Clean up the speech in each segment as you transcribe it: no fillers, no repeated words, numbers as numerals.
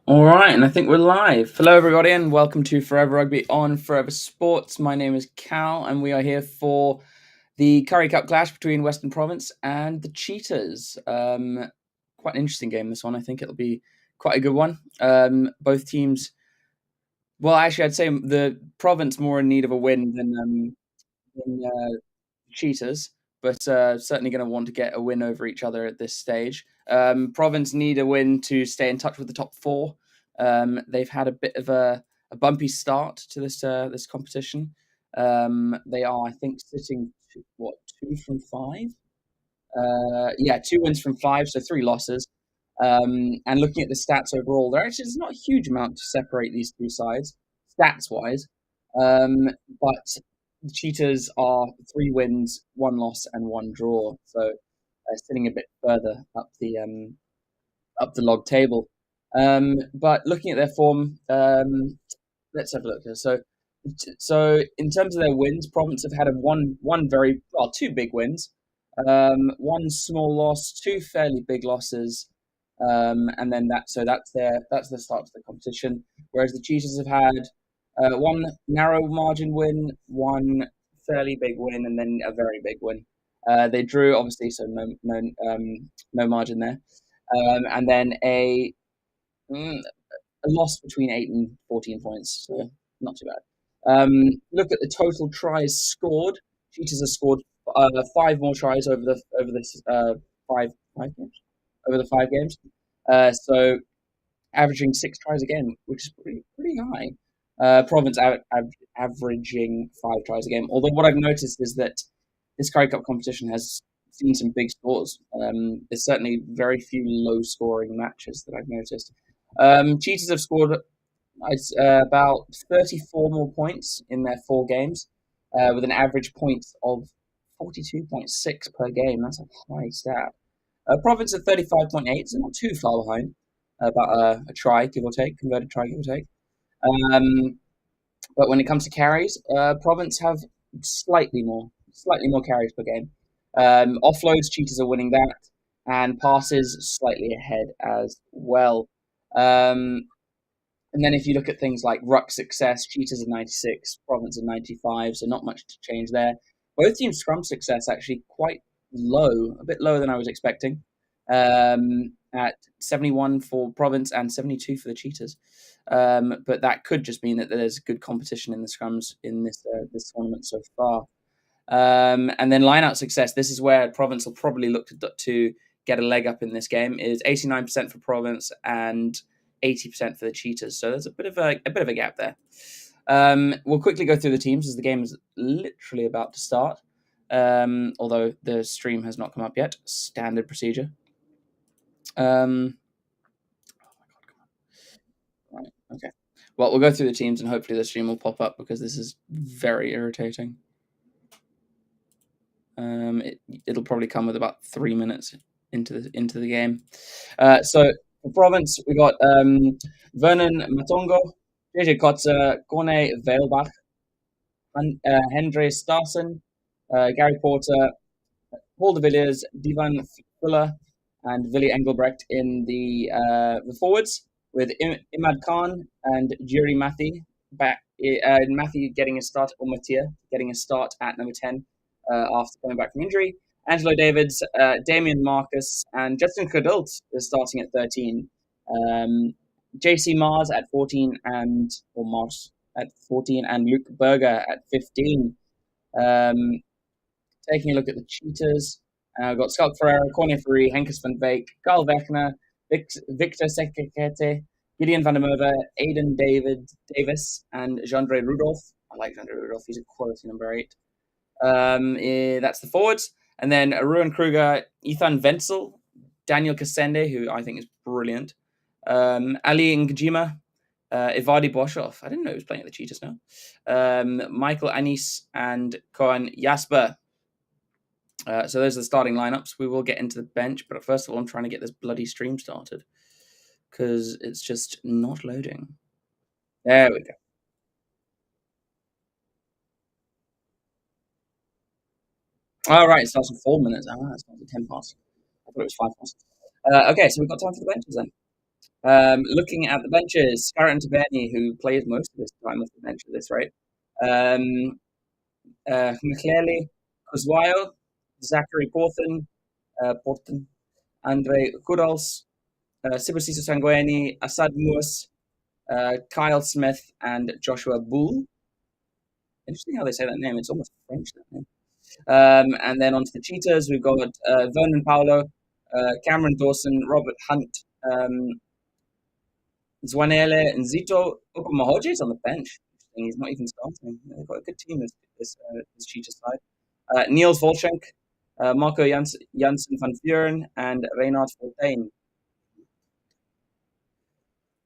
All right, and I think we're live. Hello, everybody, and welcome to Forever Rugby on Forever Sports. My name is Cal, and we are here for the Currie Cup clash between Western Province and the Cheetahs. Quite an interesting game, this one. I think it'll be quite a good one. Both teams, well, actually, I'd say the Province more in need of a win than Cheetahs, but certainly going to want to get a win over each other at this stage. Province need a win to stay in touch with the top four. They've had a bit of a bumpy start to this competition. They are, I think, sitting two from five. Yeah, 2 wins from five, so 3 losses. And looking at the stats overall, there's not a huge amount to separate these two sides stats wise. But the Cheetahs are 3 wins, 1 loss, and 1 draw, so sitting a bit further up the log table. But looking at their form, let's have a look here. So in terms of their wins, Province have had two big wins, one small loss, two fairly big losses, and then that's the start to the competition. Whereas the Cheetahs have had one narrow margin win, one fairly big win, and then a very big win. They drew obviously, so no margin there, and then a loss between 8 and 14 points, so not too bad. Look at the total tries scored. Cheetahs have scored 5 more tries over this five games over the 5 games. So averaging 6 tries a game, which is pretty high. Province averaging 5 tries a game. Although what I've noticed is that this Currie Cup competition has seen some big scores. There's certainly very few low-scoring matches that I've noticed. Cheetahs have scored about 34 more points in their 4 games, with an average point of 42.6 per game. That's a high stat. Province at 35.8, so not too far behind, about a try, give or take, converted try, give or take. But when it comes to carries, Province have slightly more carries per game. Offloads, Cheetahs are winning that, and passes slightly ahead as well. And then if you look at things like ruck success, Cheetahs are 96, Province are 95, so not much to change there. Both teams' scrum success actually quite low, a bit lower than I was expecting, at 71 for Province and 72 for the Cheetahs. But that could just mean that there's good competition in the scrums in this tournament so far. And then line-out success, this is where Province will probably look to get a leg up in this game, is 89% for Province and 80% for the Cheetahs. So there's a bit of a gap there. We'll quickly go through the teams as the game is literally about to start. Although the stream has not come up yet. Standard procedure. Oh my god, come on. Right, okay. Well, we'll go through the teams and hopefully the stream will pop up because this is very irritating. It'll probably come with about 3 minutes into the game. So for Province, we got Vernon Matongo, JJ Kotzer, Corne Veilbach, Hendry Starson, Gary Porter, Paul de Villiers, Divan Fuller, and Willy Engelbrecht in the forwards, with Imad Khan and Jiri Mathi back. Mathi getting a start, or Matia getting a start at number 10 after coming back from injury. Angelo Davids, Damien Marcus, and Justin Cadult is starting at 13. JC Mars at 14 or Mars at 14, and Luke Berger at 15. Taking a look at the Cheetahs, we've got Scott Ferreira, Corne Ferry, Henkes van Beek, Carl Wechner, Victor Sekekete, Gideon van der Merwe, Aidan Davis, and Jandre Rudolph. I like Jandre Rudolph. He's a quality number 8. That's the forwards. And then Ruan Kruger, Ethan Wenzel, Daniel Kasende, who I think is brilliant, Ali Ngajima, Ivadi Boshoff. I didn't know he was playing at the Cheetahs now. Michael Anis and Kohan Jasper. So those are the starting lineups. We will get into the bench, but first of all, I'm trying to get this bloody stream started because it's just not loading. There we go. All right, it starts in 4 minutes. It starts at 10 past. I thought it was 5 past. Okay, so we've got time for the benches then. Looking at the benches, Scarlett Tabeni, who plays most of his time off the bench at this rate. Mclele, Kuswayo, Zachary Porton, Andre Kudals, Sibusisa Sangweni, Assad Mus, Kyle Smith, and Joshua Bull. Interesting how they say that name. It's almost French, that name. And then onto the Cheetahs, we've got Vernon Paolo, Cameron Dawson, Robert Hunt, Zwanele and Zito Okumahoji is on the bench. He's not even starting. They've got a good team, this Cheetah side. Niels Volchenk, Marco Janssen van Vuren, and Reynard Fontaine.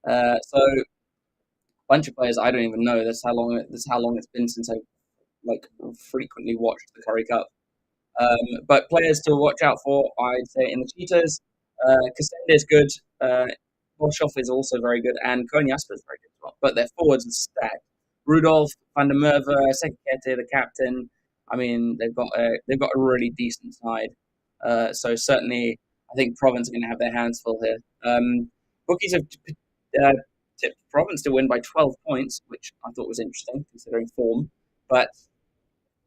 So a bunch of players I don't even know. That's how long it's been since I frequently watched the Currie Cup. But players to watch out for, I'd say in the Cheetahs, Cassende is good. Boshoff is also very good, and Koen Jasper is very good as well. But their forwards are stacked. Rudolph, Van der Merwe, Sekete, the captain. I mean, they've got a really decent side. So certainly, I think Province are going to have their hands full here. Bookies have tipped Province to win by 12 points, which I thought was interesting considering form. But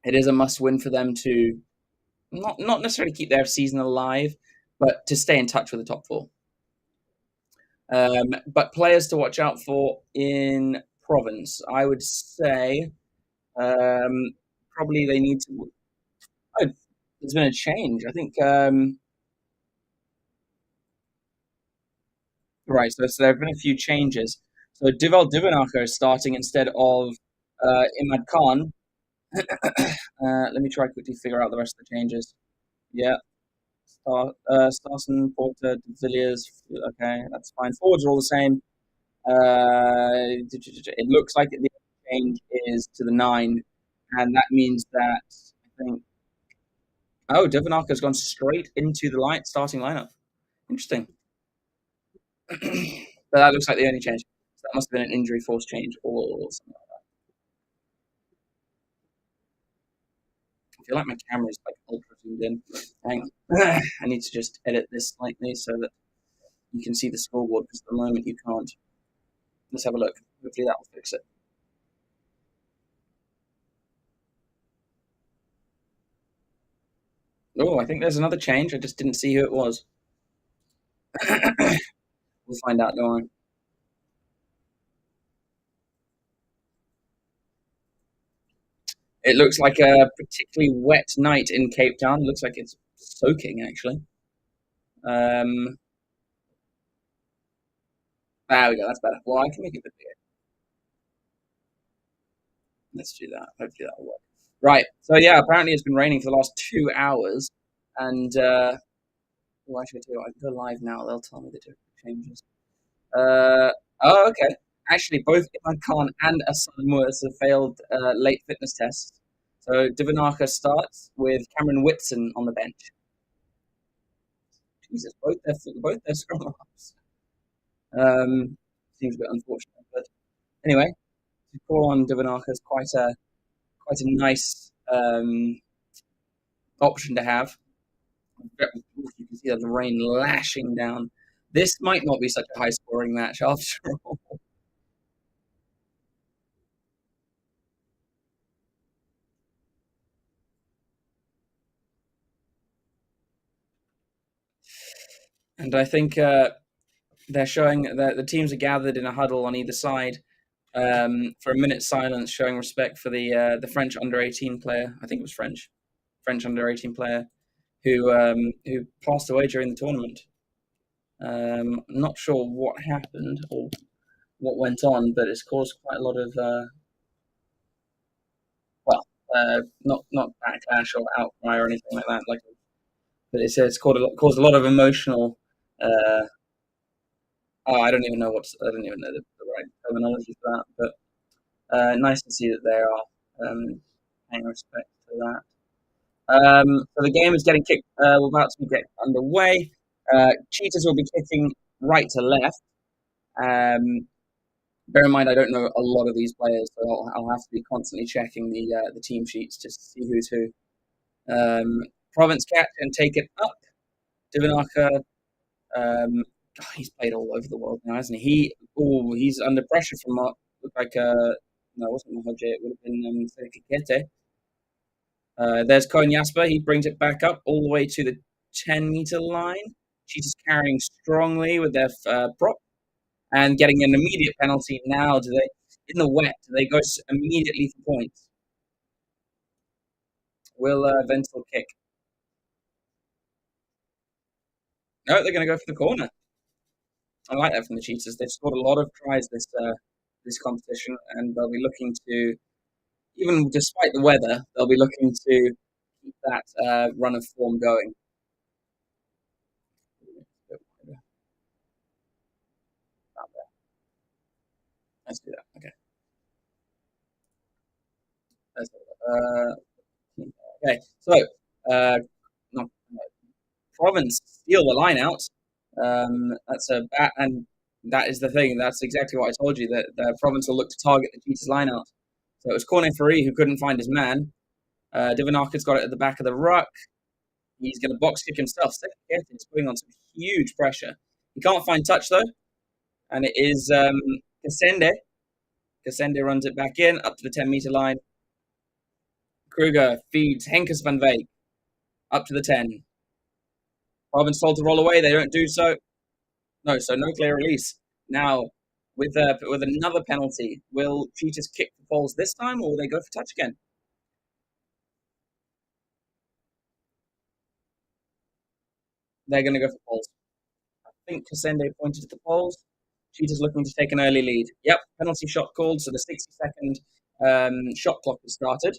it is a must-win for them to not necessarily keep their season alive, but to stay in touch with the top four. But players to watch out for in Province, I would say, probably they need to. Oh, there's been a change. I think. Right, so there have been a few changes. So Duval Divinacher is starting instead of Imad Khan. Let me try quickly figure out the rest of the changes. Yeah, Starson, Porter, De Villiers. Okay, that's fine. Forwards are all the same. It looks like the change is to the 9, and that means that I think. Oh, Divinacher has gone straight into the starting lineup. Interesting. But that looks like the only change. So that must have been an injury force change or something like that. I feel like my camera is ultra zoomed in. Hang on. I need to just edit this slightly so that you can see the scoreboard because at the moment you can't. Let's have a look. Hopefully that will fix it. Oh, I think there's another change. I just didn't see who it was. We'll find out, don't worry. It looks like a particularly wet night in Cape Town. It looks like it's soaking, actually. There we go. That's better. Well, I can make it a bit bigger. Let's do that. Hopefully that'll work. Right. So yeah, apparently it's been raining for the last 2 hours, and what should I do? I can go live now. They'll tell me the different changes. Oh, okay. Actually, both Iman Khan and Assad Moors have failed late fitness tests. So Divanaka starts with Cameron Whitson on the bench. Jesus, both their scrum halves. Seems a bit unfortunate, but anyway, to call on Divanaka is quite a nice option to have. You can see the rain lashing down. This might not be such a high scoring match after all. And I think they're showing that the teams are gathered in a huddle on either side for a minute's silence, showing respect for the French under-18 player. I think it was French under-18 player who passed away during the tournament. Not sure what happened or what went on, but it's caused quite a lot of not backlash or outcry or anything like that. But it's caused a lot of emotional. I don't even know the right terminology for that, but nice to see that they are paying respect to that. So the game is getting kicked. We're about to get underway. Cheetahs will be kicking right to left. Bear in mind, I don't know a lot of these players, so I'll have to be constantly checking the team sheets just to see who's who. Province catch and take it up. Divanaka God, he's played all over the world now, hasn't he? He's under pressure from what looked like no, it wasn't Mahoje. It would have been Kikete. There's Cohen Jasper. He brings it back up all the way to the 10-meter line. She's just carrying strongly with their prop and getting an immediate penalty. Now, do they in the wet? Do they go immediately for points? Will Wenzel kick? No, they're going to go for the corner. I like that from the Cheetahs. They've scored a lot of tries this competition, and they'll be looking to, even despite the weather, they'll be looking to keep that run of form going. Let's do that. Okay. Let's do that. Okay. So, no, Province steal the line out. That's a bat, and that is the thing. That's exactly what I told you, that the Province will look to target the Cheetahs line out. So it was Corne Ferry who couldn't find his man. Divanaka's got it at the back of the ruck. He's going to box kick himself. He's putting on some huge pressure. He can't find touch though, and it is Kasende. Kasende runs it back in up to the 10-meter line. Kruger feeds Henkes van Veek up to the 10. Province told to roll away. They don't do so. No, so no clear release. Now, with another penalty, will Cheetahs kick the poles this time, or will they go for touch again? They're going to go for poles. I think Kasende pointed to the poles. Cheetahs looking to take an early lead. Yep, penalty shot called, so the 60-second shot clock has started.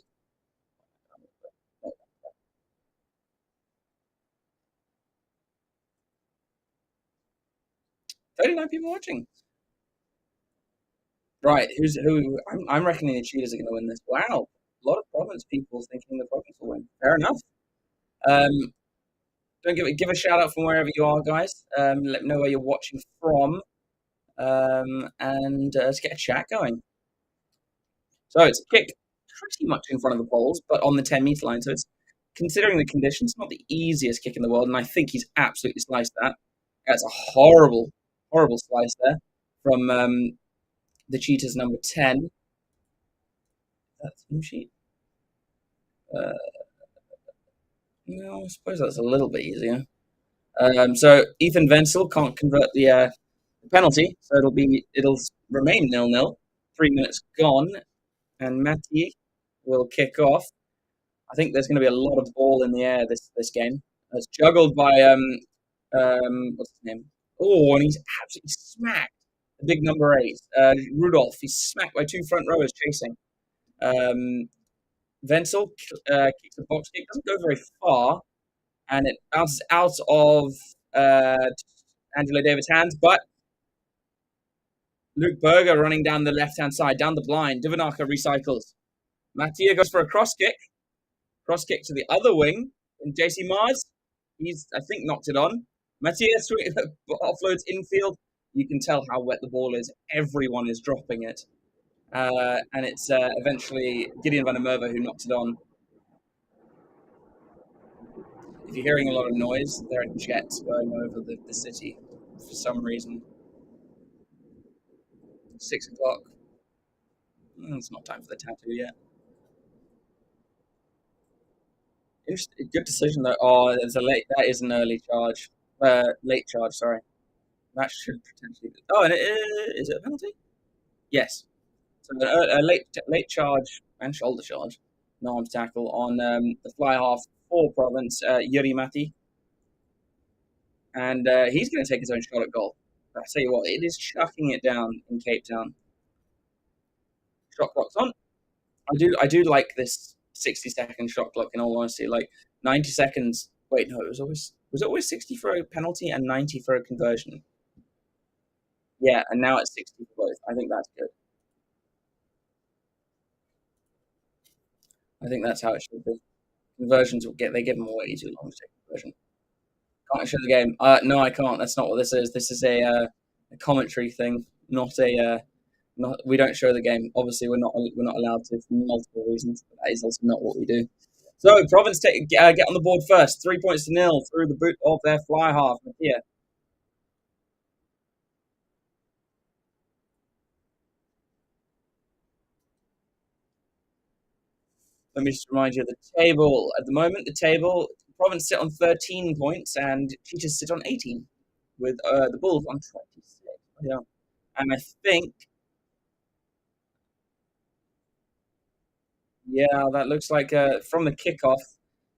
39 people watching. Right, who? I'm reckoning the Cheetahs are going to win this. Wow, a lot of Province people thinking the Province will win. Fair enough. Um, don't give a shout out from wherever you are, guys. Let me know where you're watching from, and let's get a chat going. So it's a kick pretty much in front of the poles, but on the 10-meter line. So it's, considering the conditions, not the easiest kick in the world, and I think he's absolutely sliced that. That's a horrible, horrible slice there from the Cheetahs number 10. That's team sheet. No, I suppose that's a little bit easier. So Ethan Wenzel can't convert the penalty, so it'll remain 0-0. 3 minutes gone, and Matty will kick off. I think there's going to be a lot of ball in the air this game. It's juggled by what's his name? Oh, and he's absolutely smacked. The big number 8, Rudolph. He's smacked by 2 front rowers chasing. Wenzel kicks a box kick, doesn't go very far, and it bounces out of Angelo David's hands, but Luke Berger running down the left-hand side, down the blind. Divanaka recycles. Mattia goes for a cross kick to the other wing, and JC Mars, he's, I think, knocked it on. Mattia offloads infield. You can tell how wet the ball is. Everyone is dropping it. And it's eventually Gideon van der Merwe who knocks it on. If you're hearing a lot of noise, there are jets going over the city for some reason. 6 o'clock. It's not time for the tattoo yet. Good decision though. Oh, there's a late. That is an early charge. Late charge. Sorry. That should potentially. Oh, and is it a penalty? Yes. So a late charge and shoulder charge, no arms tackle on the fly half for Province, Yuri Mati, and he's going to take his own shot at goal. But I tell you what, it is chucking it down in Cape Town. Shot clock's on. I do like this 60-second shot clock. In all honesty, like 90 seconds. Wait, no, was it always 60 for a penalty and 90 for a conversion? Yeah, and now it's 60 for both. I think that's good. I think that's how it should be. Conversions will get them way too long to take conversion. Can't I show the game? No, I can't. That's not what this is. This is a commentary thing, not a. Not we don't show the game. Obviously, we're not allowed to for multiple reasons. But that is also not what we do. So Province get on the board first. 3 points to 0 through the boot of their fly half. Here, Let me just remind you of the table. At the moment, the table, Province sit on 13 points and Cheetahs sit on 18, with the Bulls on 26. Yeah. And I think, yeah, that looks like from the kickoff,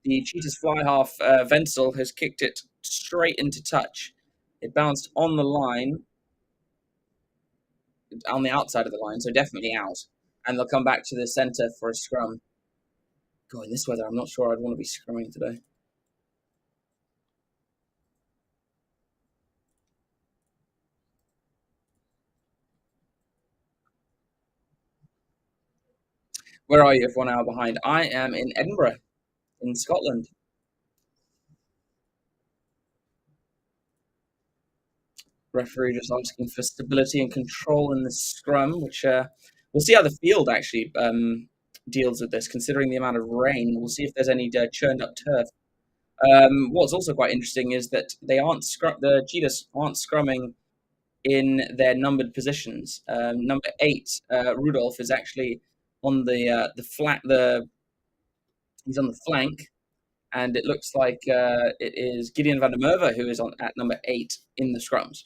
the Cheetahs fly half, Wenzel, has kicked it straight into touch. It bounced on the line, on the outside of the line, so definitely out. And they'll come back to the centre for a scrum. God, in this weather, I'm not sure I'd want to be scrumming today. Where are you if 1 hour behind? I am in Edinburgh, in Scotland. Referee just asking for stability and control in the scrum, which we'll see how the field actually deals with this, considering the amount of rain. We'll see if there's any churned up turf. What's also quite interesting is that the Cheetahs aren't scrumming in their numbered positions. Number 8, Rudolph, is actually on he's on the flank, and it looks like it is Gideon van der Merwe who is on at number 8 in the scrums.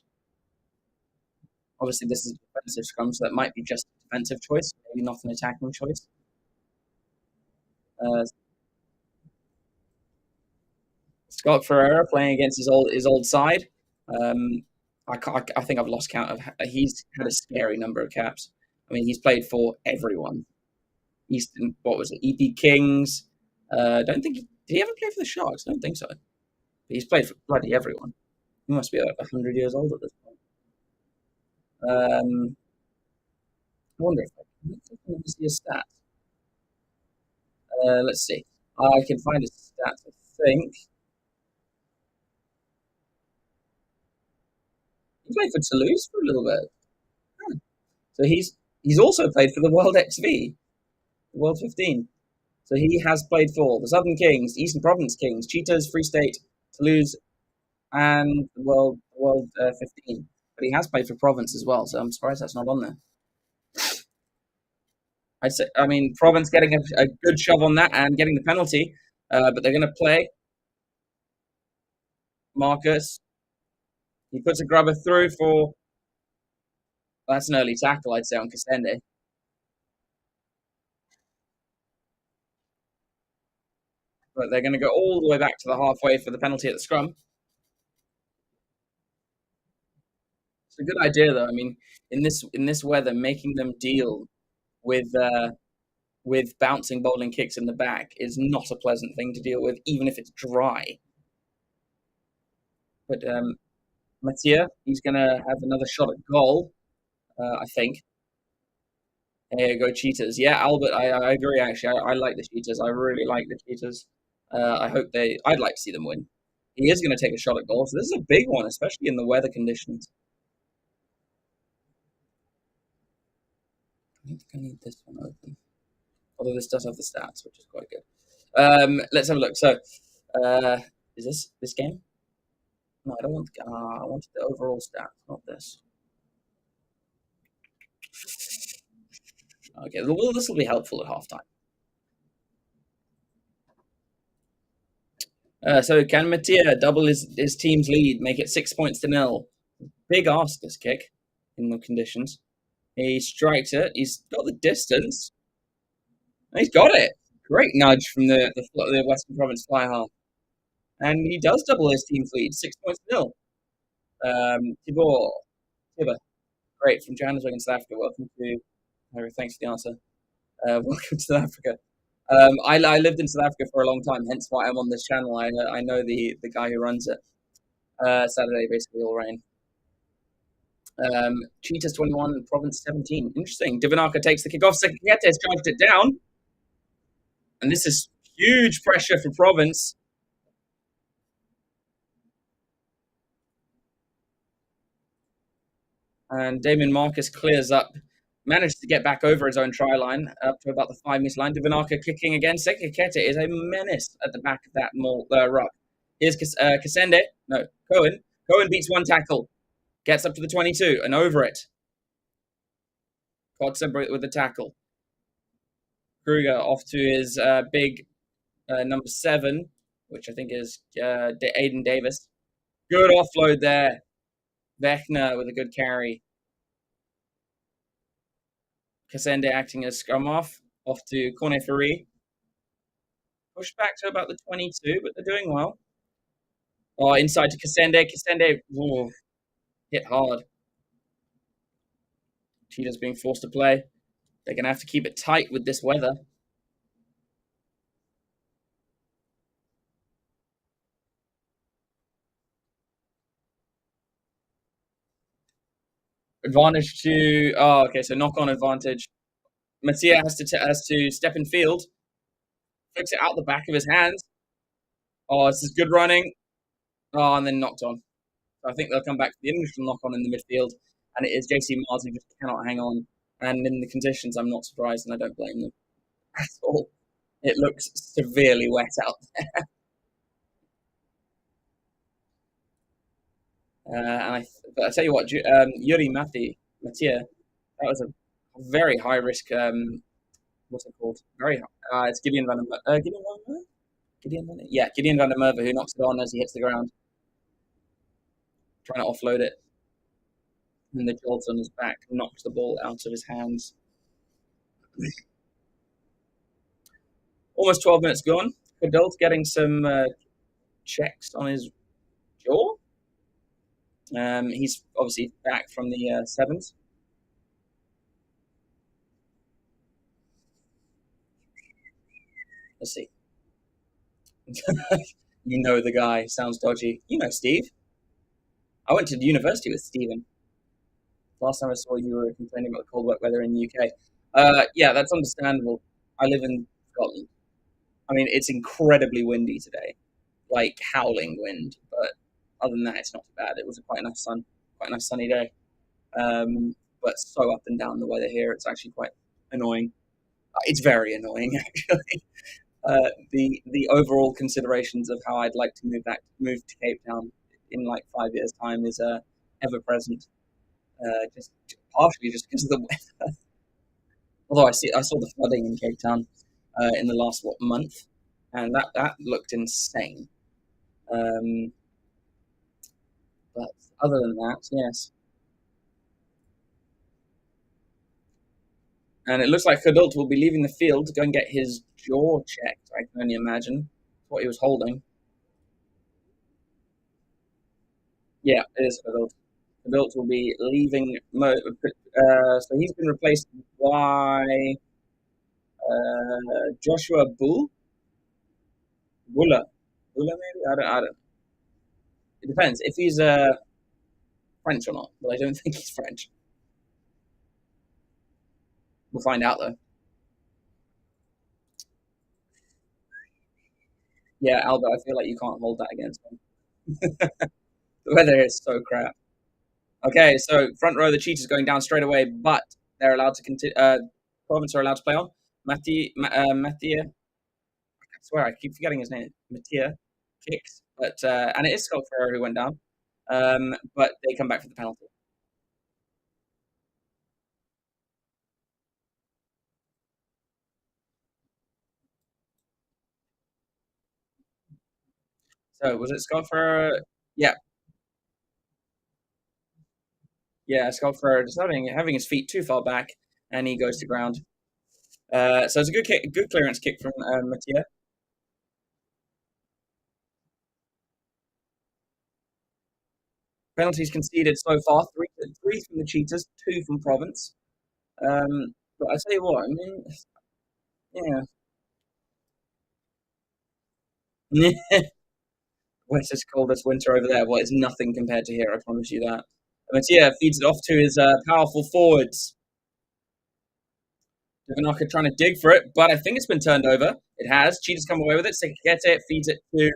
Obviously, this is a defensive scrum, so that might be just a defensive choice, maybe not an attacking choice. Uh, Scott Ferreira playing against his old side. Um, I think I've lost count of. He's had a scary number of caps. I mean, he's played for everyone. Eastern, what was it? EP Kings. Don't think did he ever play for the Sharks? I don't think so. But he's played for bloody everyone. He must be like 100 years old at this point. I wonder if I can see his stats. Let's see. I can find his stats. I think he played for Toulouse for a little bit. Huh. So he's also played for the World XV, the World 15. So he has played for the Southern Kings, Eastern Province Kings, Cheetahs, Free State, Toulouse, and the World 15. But he has played for Province as well, so I'm surprised that's not on there. I mean, Province getting a good shove on that and getting the penalty, but they're going to play. Marcus, he puts a grubber through for. That's an early tackle, I'd say, on Castende. But they're going to go all the way back to the halfway for the penalty at the scrum. It's a good idea, though. I mean, in this weather, making them deal with bouncing bowling kicks in the back is not a pleasant thing to deal with, even if it's dry. But Mathieu, he's going to have another shot at goal, I think. There you go, Cheetahs. Yeah, Albert, I agree, actually. I like the Cheetahs. I really like the Cheetahs. I'd like to see them win. He is going to take a shot at goal, so this is a big one, especially in the weather conditions. I think I need this one open. Although this does have the stats, which is quite good. Let's have a look. So, is this game? No, I don't want. I wanted the overall stats, not this. Okay, well, this will be helpful at halftime. So can Mattia double his team's lead, make it 6 points to 0? Big ask this kick in the conditions. He strikes it. He's got the distance. He's got it. Great nudge from the Western Province fly half, and he does double his team's lead, 6 points to 0. Tibor, great from Johannesburg in South Africa. Welcome to. Thanks for the answer. Welcome to South Africa. I lived in South Africa for a long time, hence why I'm on this channel. I know the guy who runs it. Saturday, basically all rain. Cheetahs 21, Province 17. Interesting. Divinaka takes the kick off. Sekete has charged it down. And this is huge pressure for Province. And Damien Marcus clears up, managed to get back over his own try line, up to about the 5 metre line. Divinaka kicking again. Sekete is a menace at the back of that ruck. Here's Kasende. No, Cohen. Cohen beats one tackle. Gets up to the 22 and over it. Kotze with the tackle. Kruger off to his big number 7, which I think is Aiden Davis. Good offload there. Vechner with a good carry. Kasende acting as scrum off to Corne Ferry. Pushed back to about the 22, but they're doing well. Oh, inside to Kasende. Kasende hit hard. Cheetahs being forced to play. They're going to have to keep it tight with this weather. Advantage to... Oh, okay, so knock-on advantage. Mattia has to step in field. Flicks it out the back of his hands. Oh, this is good running. Oh, and then knocked on. So I think they'll come back to the initial knock-on in the midfield. And it is JC Mars who just cannot hang on. And in the conditions, I'm not surprised, and I don't blame them at all. It looks severely wet out there. But I tell you what, Yuri Mattia, that was a very high risk. What's it called? Very high. It's Gideon van der Gideon van der Merwe who knocks it on as he hits the ground, trying to offload it. And the jolt on his back knocks the ball out of his hands. Almost 12 minutes gone. Adult getting some checks on his jaw. He's obviously back from the sevens. Let's see. You know the guy. Sounds dodgy. You know Steve. I went to the university with Stephen. Last time I saw you were complaining about the cold wet weather in the UK. Yeah, that's understandable. I live in Scotland. I mean, it's incredibly windy today, like howling wind. But other than that, it's not too bad. It was quite a nice sunny day. But so up and down the weather here, it's actually quite annoying. It's very annoying, actually. The overall considerations of how I'd like to move to Cape Town in like 5 years' time is ever present. Just partially just because of the weather. Although I saw the flooding in Cape Town in the last month, and that looked insane. But other than that, yes. And it looks like Adult will be leaving the field to go and get his jaw checked. I can only imagine what he was holding. Yeah, it is Adult. Adult will be leaving. So he's been replaced by Joshua Buller, maybe. I don't. It depends if he's French or not, but I don't think he's French. We'll find out though. Yeah, Albert, I feel like you can't hold that against him. The weather is so crap. Okay, so front row, the Cheetahs going down straight away, but they're allowed to continue. Province are allowed to play on. Mattia, I swear I keep forgetting his name. Mattia kicks, but and it is Scott Ferrer who went down. But they come back for the penalty. So was it Scott Ferrer? Yeah, yeah, Scott Ferrer just having his feet too far back, and he goes to ground. So it's a good kick, good clearance kick from Mattia. Penalties conceded so far: three from the Cheetahs, two from Province. But I tell you what, I mean, yeah, wettest, coldest winter over there. Well, it's nothing compared to here. I promise you that. Mattia feeds it off to his powerful forwards. Divanaka trying to dig for it, but I think it's been turned over. It has. Cheetahs come away with it. Sekete feeds it to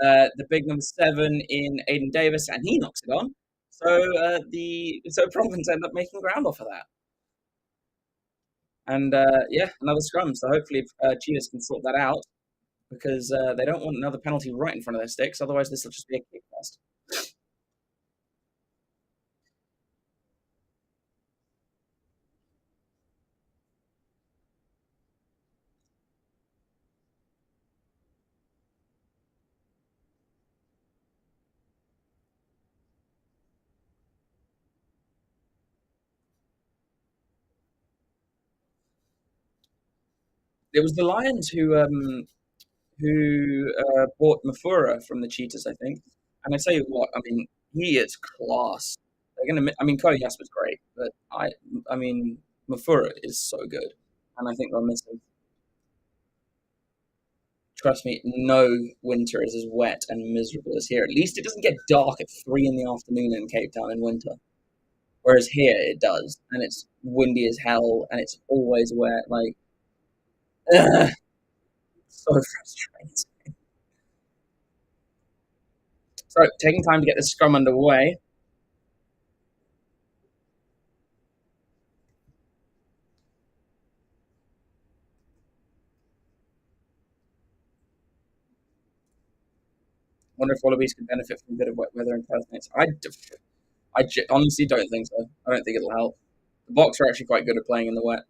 the big number 7 in Aiden Davis, and he knocks it on. So Province end up making ground off of that. And yeah, another scrum. So hopefully Cheetahs can sort that out because they don't want another penalty right in front of their sticks. Otherwise, this will just be a kick fest. It was the Lions who bought Mafura from the Cheetahs, I think. And I tell you what, I mean, he is class. They're gonna. I mean, Cody Jasper's great, but I mean, Mafura is so good, and I think they'll miss him. Trust me, no winter is as wet and miserable as here. At least it doesn't get dark at 3 in the afternoon in Cape Town in winter. Whereas here it does, and it's windy as hell, and it's always wet. Like, ugh, so frustrating. So, taking time to get this scrum underway. Wonder if Wallabies could benefit from a bit of wet weather in Perth next. Honestly don't think so. I don't think it'll help. The Boks are actually quite good at playing in the wet.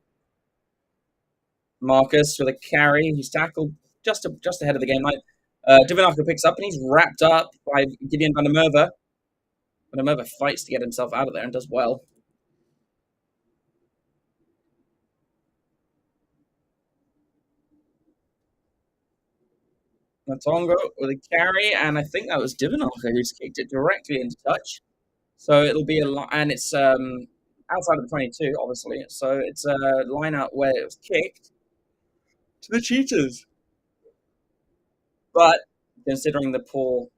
Marcus with a carry. He's tackled just ahead of the game line. Divinaka picks up and he's wrapped up by Gideon van der Merwe. Van der Merwe fights to get himself out of there and does well. Natongo with a carry, and I think that was Divinaka who's kicked it directly into touch. So it'll be and it's outside of the 22, obviously. So it's a line out where it was kicked to the Cheetahs. But considering the poor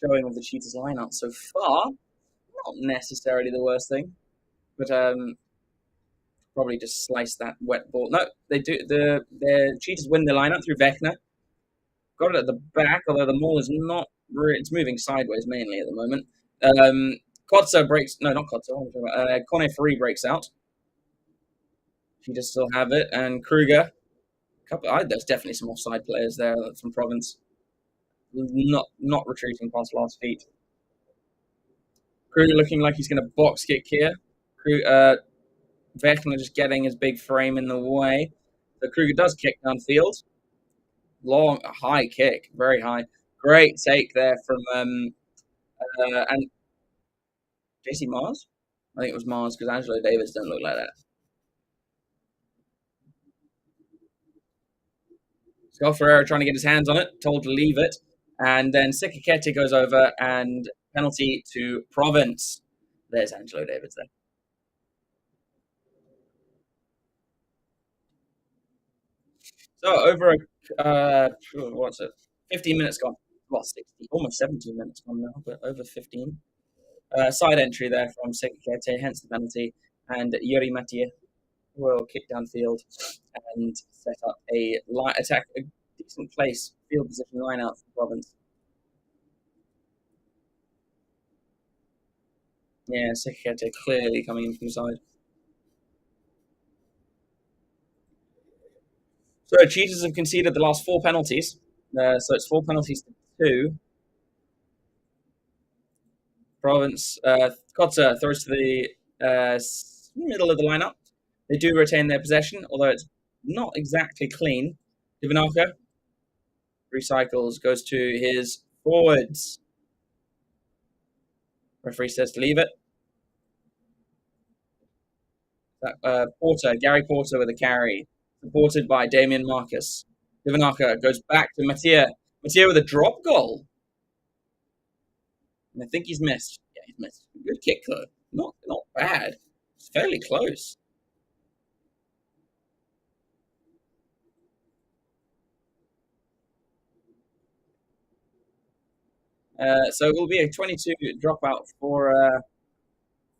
showing of the Cheetahs lineup so far, not necessarily the worst thing. But probably just slice that wet ball. No, they do. The Cheetahs win the lineup through Vechner. Got it at the back, although the ball is not. It's moving sideways mainly at the moment. Kotza breaks. No, not Kotza. Kone Free breaks out. Cheetahs still have it, and Kruger. There's definitely some offside players there from Province. Not retreating past last feet. Kruger looking like he's going to box kick here. Vechner just getting his big frame in the way. So Kruger does kick downfield. Long, high kick, very high. Great take there from and JC Mars. I think it was Mars because Angelo Davis don't look like that. Scott Ferreira trying to get his hands on it, told to leave it, and then Sikakete goes over and penalty to Province. There's Angelo Davis there. So over what's it? 15 minutes gone. Well, 60, almost 17 minutes gone now, but over 15. Side entry there from Sikakete, hence the penalty, and Yuri Mathieu will kick downfield and set up a light attack, a decent place, field position line out for Province. Yeah, Sikakete clearly coming in from the side. So Cheetahs have conceded the last 4 penalties. So it's 4 penalties to 2. Province, Kotza throws to the middle of the lineup. They do retain their possession, although it's not exactly clean. Divinaka recycles, goes to his forwards. Referee says to leave it. Gary Porter with a carry, supported by Damien Marcus. Divinaka goes back to Mathieu. Mathieu with a drop goal. And I think he's missed. Yeah, he's missed. Good kick, though. Not bad. It's fairly close. So it will be a 22 dropout for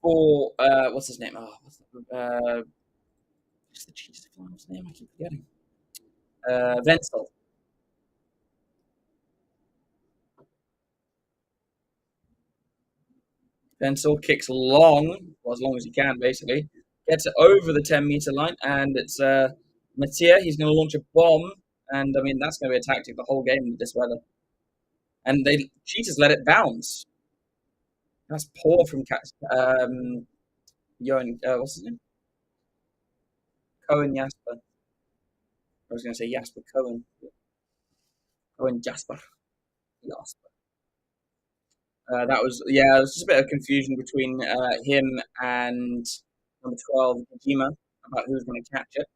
what's his name? Oh, what's the Cheetahs finals name? I keep forgetting. Wenzel. Wenzel kicks long, well, as long as he can, basically. Gets it over the 10-meter line, and it's Mathieu. He's going to launch a bomb, and I mean that's going to be a tactic the whole game with this weather. And they Cheetahs let it bounce. That's poor from Johan. What's his name? Cohen Jasper. I was going to say Jasper Cohen. Cohen Jasper. Jasper. That was There was just a bit of confusion between him and number 12 Kojima about who was going to catch it.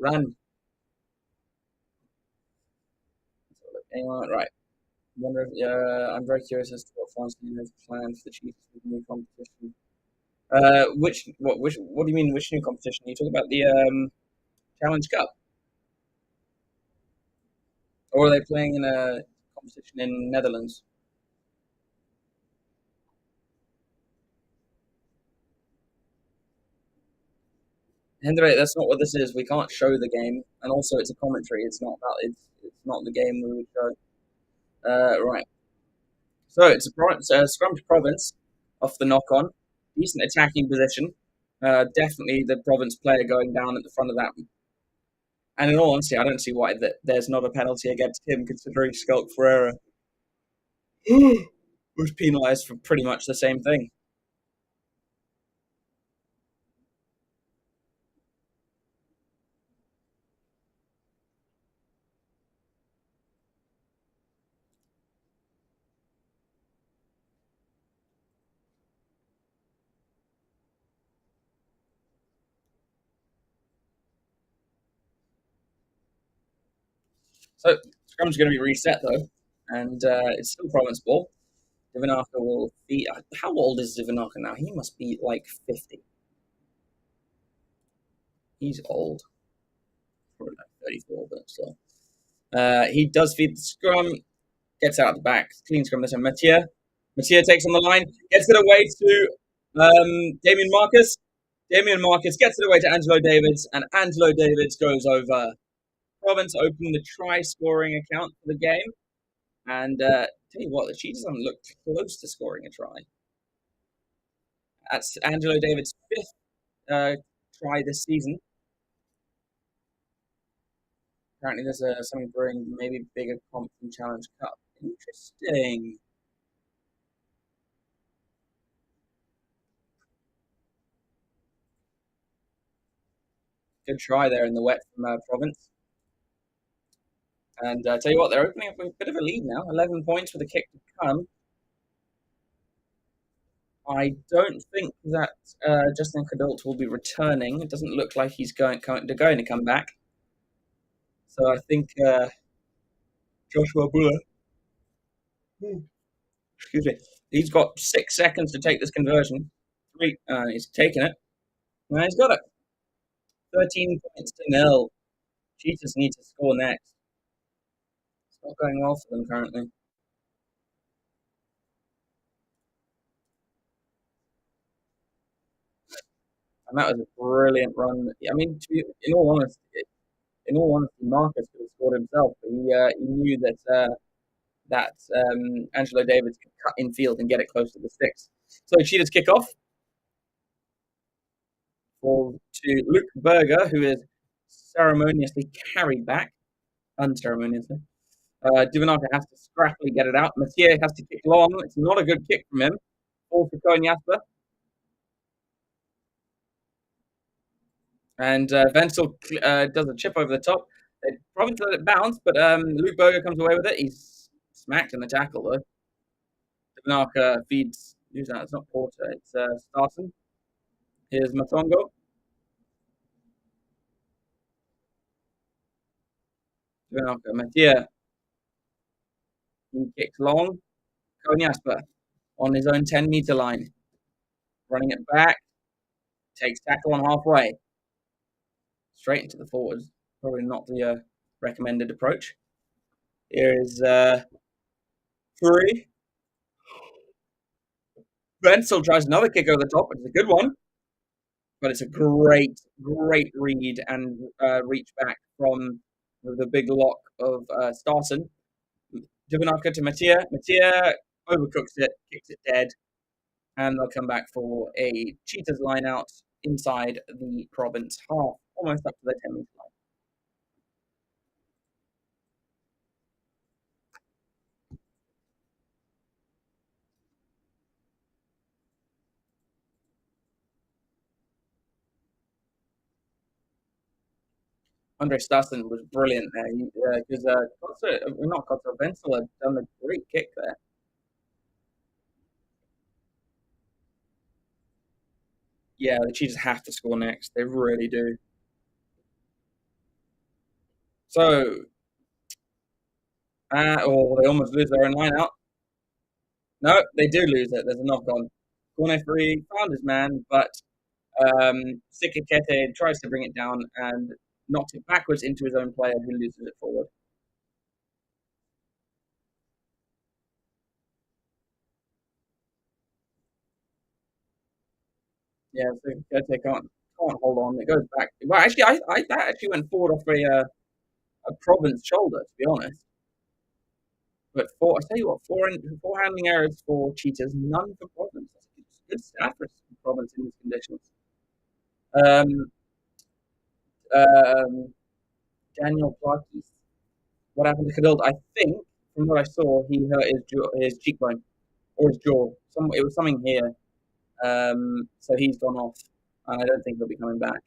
Run. Right. Wonder if, I'm very curious as to what Varsity has planned for the Chiefs with the new competition. What do you mean, which new competition? You talk about the Challenge Cup, or are they playing in a competition in Netherlands? Hendrik, that's not what this is. We can't show the game, and also it's a commentary. It's not the game we would show. Right. So it's a scrum to Province off the knock on. Decent attacking position. Definitely the Province player going down at the front of that. And in all honesty, I don't see why there's not a penalty against him, considering Skulk Ferreira was penalised for pretty much the same thing. So scrum's going to be reset though, and it's still Province ball. Divanaka will be. How old is Divanaka now? He must be like 50. He's old. Probably like 34, but still. He does feed the scrum, gets out the back, clean scrum this time. Mattia takes on the line, gets it away to Damien Marcus. Damien Marcus gets it away to Angelo Davids, and Angelo Davids goes over. Province opened the try scoring account for the game. And tell you what, the Cheetahs haven't looked close to scoring a try. That's Angelo Davids' fifth try this season. Apparently, there's something brewing, maybe bigger comp from Challenge Cup. Interesting. Good try there in the wet from Province. And tell you what, they're opening up a bit of a lead now. 11 points with a kick to come. I don't think that Justin Cadult will be returning. It doesn't look like he's going to come back. So I think Joshua Buller, excuse me, he's got 6 seconds to take this conversion. Three, he's taken it. And he's got it. 13 points to nil. Cheetahs need to score next. It's not going well for them currently. And that was a brilliant run. I mean, in all honesty, Marcus could have scored himself, but he knew that Angelo Davids could cut in field and get it close to the sticks. So Cheetahs kick off to Luke Berger, who is ceremoniously carried back, unceremoniously. Divanaka has to scrappily get it out. Mathieu has to kick long. It's not a good kick from him. Ball for Cohen Jasper. And Wenzel does a chip over the top. They probably let it bounce, but Luke Berger comes away with it. He's smacked in the tackle, though. Divanaka feeds. Who's that? It's not Porter. It's Starson. Here's Matongo. Divanaka. Mathieu. He kicks long. Cohen Jasper on his own 10-meter line. Running it back. Takes tackle on halfway. Straight into the forwards. Probably not the recommended approach. Here is Currie. Wenzel tries another kick over the top, which is a good one. But it's a great, great read and reach back from the big lock of Starson. Divanaka to Mattia. Mattia overcooks it, kicks it dead, and they'll come back for a Cheetahs line out inside the Province half, almost up to the 10-meter line. Andre Stassen was brilliant there because not Kotzer, Wenzel had done a great kick there. Yeah, the Cheetahs have to score next. They really do. So, they almost lose their own line out. No, they do lose it. There's a knock on. Corner free, found his man, but Sikakete tries to bring it down and knocks it backwards into his own player who loses it forward. Yeah, Sikakete can't hold on. It goes back. Well, actually, I that actually went forward off a Province shoulder, to be honest. But I tell you what, four handling errors for Cheetahs, none for Province. That's a good stat for Province in these conditions. Um, um, Daniel Clarkey. What happened to Cadilda? I think, from what I saw, he hurt his cheekbone or his jaw. It was something here. So he's gone off, and I don't think he'll be coming back.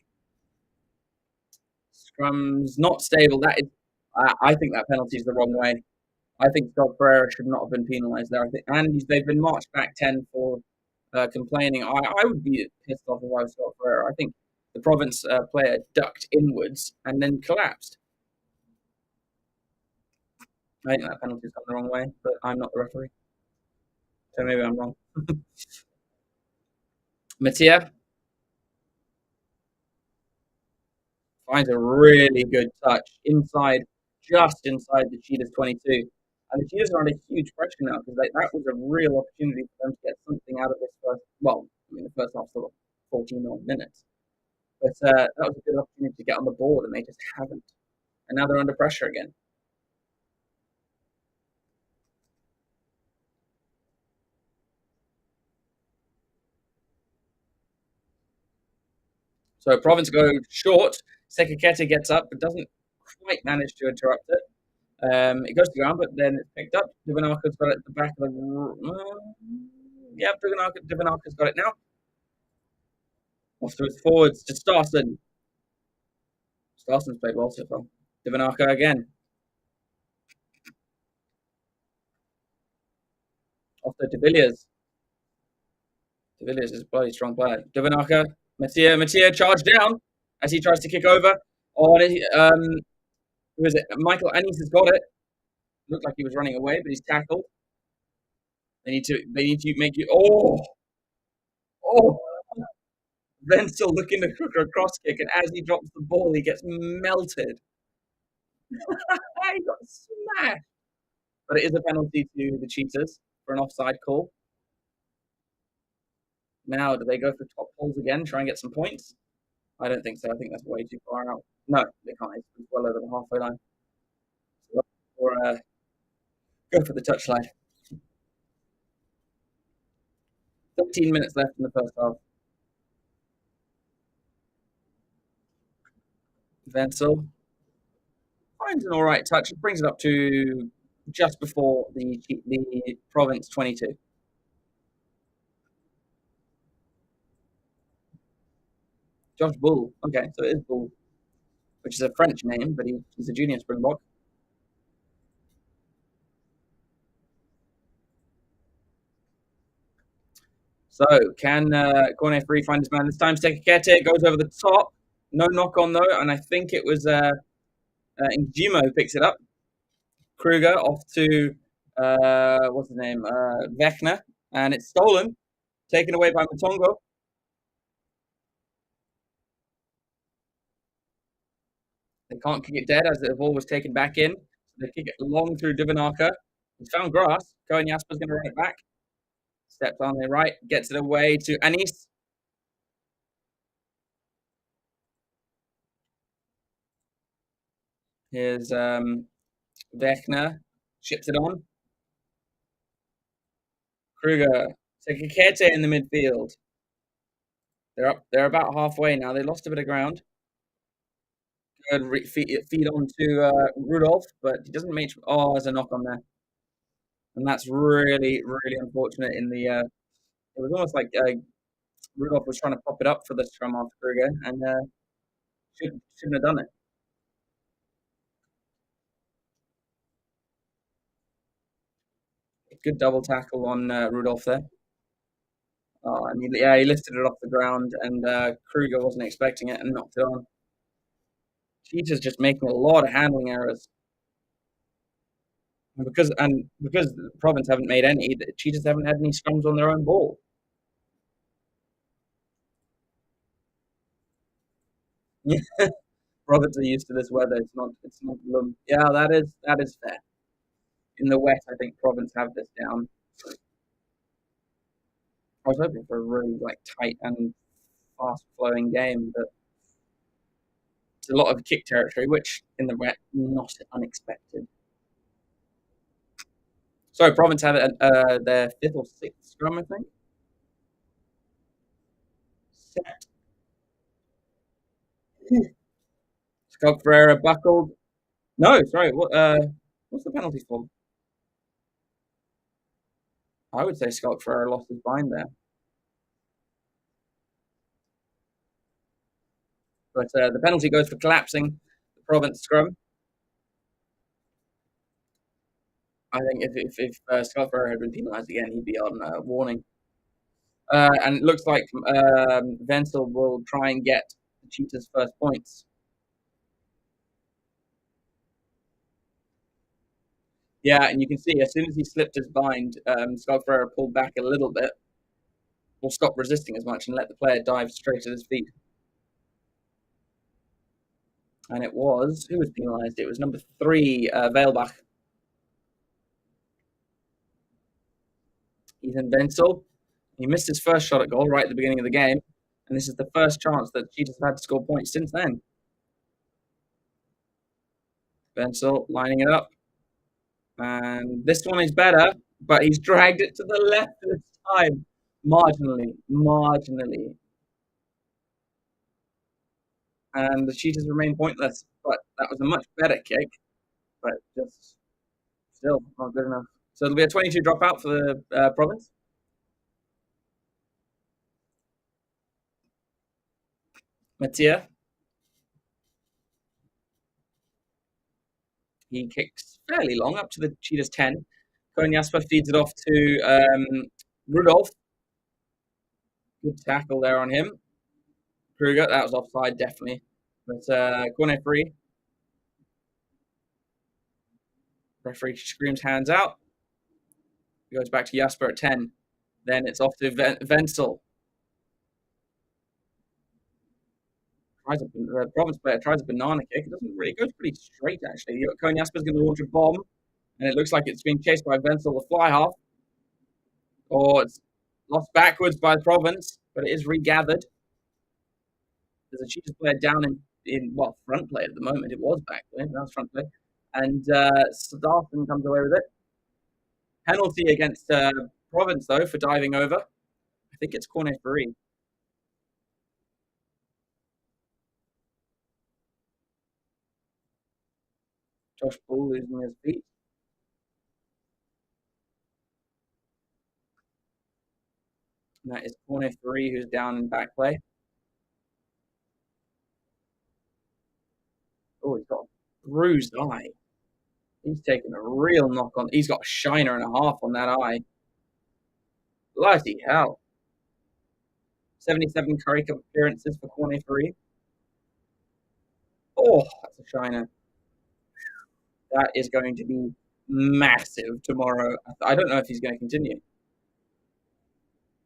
Scrum's not stable. I think that penalty is the wrong way. I think Scott Pereira should not have been penalised there. I think, and they've been marched back 10 for complaining. I would be pissed off if I was Scott Pereira. I think the Province player ducked inwards and then collapsed. I think that penalty's gone the wrong way, but I'm not the referee, so maybe I'm wrong. Mattia finds a really good touch just inside the Cheetahs 22. And the Cheetahs are under huge pressure now because that was a real opportunity for them to get something out of this first. Well, I mean, the first half sort of 14 odd minutes, but that was a good opportunity to get on the board, and they just haven't. And now they're under pressure again. So Province go short. Sekakete gets up, but doesn't quite manage to interrupt it. It goes to the ground, but then it's picked up. Divanaka's got it at the back of the. Yeah, Divanaka's got it now. Off to his forwards to Starson. Starson's played well so far. Divanaka again. Off to De Villiers. De Villiers is a bloody strong player. Divanaka. Mattia charged down as he tries to kick over. Who is it? Michael Annis has got it. Looked like he was running away, but he's tackled. They need to make you. Oh. Wenzel looking to cook a cross kick, and as he drops the ball, he gets melted. He got smashed. But it is a penalty to the Cheetahs for an offside call. Now, do they go for top holes again, try and get some points? I don't think so. I think that's way too far out. No, they can't. It's well over the halfway line. Or go for the touchline. 13 minutes left in the first half. Wenzel finds an all right touch. It brings it up to just before the Province 22. Josh Bull. Okay, so it is Bull, which is a French name, but he's a junior Springbok. So can Corner Free find his man this time? Sekakete goes over the top. No knock on though, and I think it was Njimo who picks it up. Kruger off to what's his name? Vechner, and it's stolen, taken away by Matongo. They can't kick it dead as the ball was taken back in. So they kick it long through Divanaka. He's found grass. Cohen Jasper's going to run it back. Steps on the right, gets it away to Anis. Here's Vechner, ships it on. Kruger, Sekakete in the midfield. They're up. They're about halfway now. They lost a bit of ground. Good feed on to Rudolph, but he doesn't make. Oh, there's a knock on there, and that's really, really unfortunate. It was almost like Rudolph was trying to pop it up for the scrum after Kruger, and shouldn't have done it. Good double tackle on Rudolph there. And he lifted it off the ground, and Kruger wasn't expecting it and knocked it on. Cheetahs just making a lot of handling errors. And because the Province haven't made any, the Cheetahs haven't had any scrums on their own ball. Yeah, Province are used to this weather. It's not them. Yeah, that is fair. In the wet, I think Province have this down. I was hoping for a really tight and fast flowing game, but it's a lot of kick territory, which in the wet not unexpected. So Province have their fifth or sixth scrum, I think. Set. Scott Ferreira buckled. No, sorry. What's the penalty for? I would say Scott Ferreira lost his bind there, but the penalty goes for collapsing the Province scrum. I think if Scott Ferreira had been penalised again, he'd be on warning. And it looks like Wenzel will try and get the Cheetahs' first points. Yeah, and you can see as soon as he slipped his bind, Scott Ferreira pulled back a little bit, or stopped resisting as much, and let the player dive straight at his feet. And it was who was penalised? It was number 3, Veilbach. Ethan Wenzel. He missed his first shot at goal right at the beginning of the game, and this is the first chance that Cheetahs have had to score points since then. Wenzel lining it up, and this one is better, but he's dragged it to the left this time, marginally, and the Cheetahs remain pointless. But that was a much better kick, but just still not good enough. So it'll be a 22 dropout for the Province. Mattia, he kicks fairly long up to the Cheetahs 10. Cohen Jasper feeds it off to Rudolph. Good tackle there on him. Kruger, that was offside, definitely. But corner free. Referee screams hands out. He goes back to Jasper at 10. Then it's off to Wenzel. The Province player tries a banana kick. It doesn't really, it goes pretty straight, actually. Cohen Jasper's going to launch a bomb, and it looks like it's being chased by Wenzel, the fly half. Or it's lost backwards by the Province, but it is regathered. There's a Cheetahs player down in front play at the moment. It was back there, now it's front play. And Starfin comes away with it. Penalty against Province, though, for diving over. I think it's corner free. Josh Bull losing his feet. And that is corner free, who's down in back play. Oh, he's got a bruised eye. He's taken a real knock on. He's got a shiner and a half on that eye. Bloody hell. 77 Currie Cup appearances for corner free. Oh, that's a shiner. That is going to be massive tomorrow. I don't know if he's going to continue.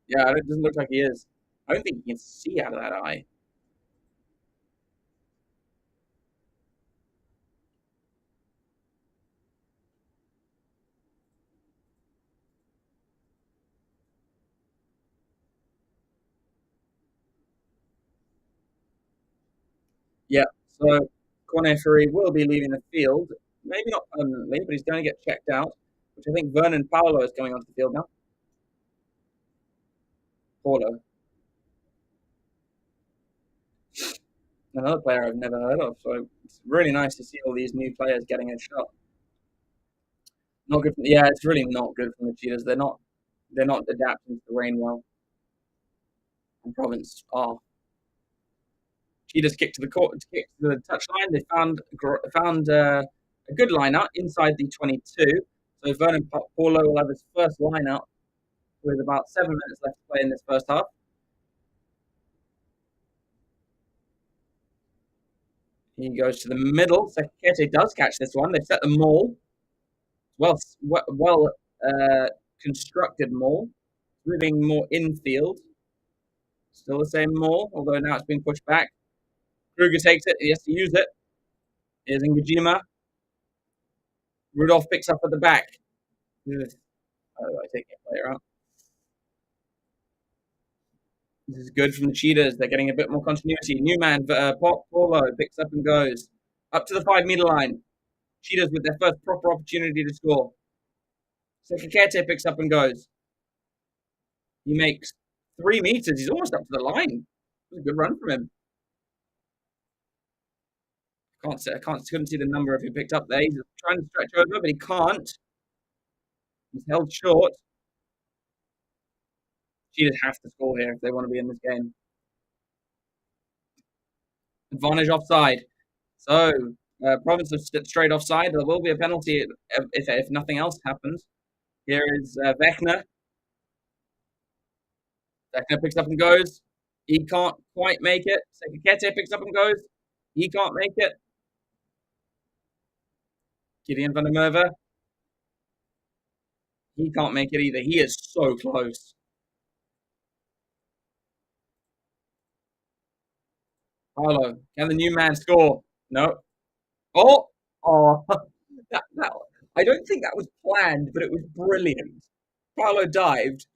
Yeah, it doesn't look like he is. I don't think he can see out of that eye. Yeah, so Cornet Fury will be leaving the field. Maybe not permanently, but he's going to get checked out, which I think Vernon Paolo is going onto the field now. Paulo. Another player I've never heard of, so it's really nice to see all these new players getting a shot. Not good. Yeah, it's really not good from the Cheetahs. They're not adapting to the rain well. And Province are. Cheetahs kick to the court, kick to the touchline. They found a good lineup inside the 22. So Vernon Paulo will have his first lineup with about 7 minutes left to play in this first half. He goes to the middle. Sekete does catch this one. They've set the maul. Well constructed maul. Moving more infield. Still the same maul, although now it's being pushed back. Kruger takes it. He has to use it. Here's Ngajima. Rudolph picks up at the back. Ugh. Oh, I take it player out. This is good from the Cheetahs. They're getting a bit more continuity. Newman, Paulo picks up and goes up to the 5 meter line. Cheetahs with their first proper opportunity to score. Sekakete picks up and goes. He makes 3 meters. He's almost up to the line. It was a good run from him. Couldn't see the number of who picked up there. He's trying to stretch over, but he can't. He's held short. Cheetahs have to score here if they want to be in this game. Advantage offside. So Province have straight offside. There will be a penalty if nothing else happens. Here is Vechner. Vechner picks up and goes. He can't quite make it. Sekakete picks up and goes. He can't make it. Gideon van der Merwe. He can't make it either. He is so close. Paulo, can the new man score? No. Oh, that, I don't think that was planned, but it was brilliant. Paulo dived,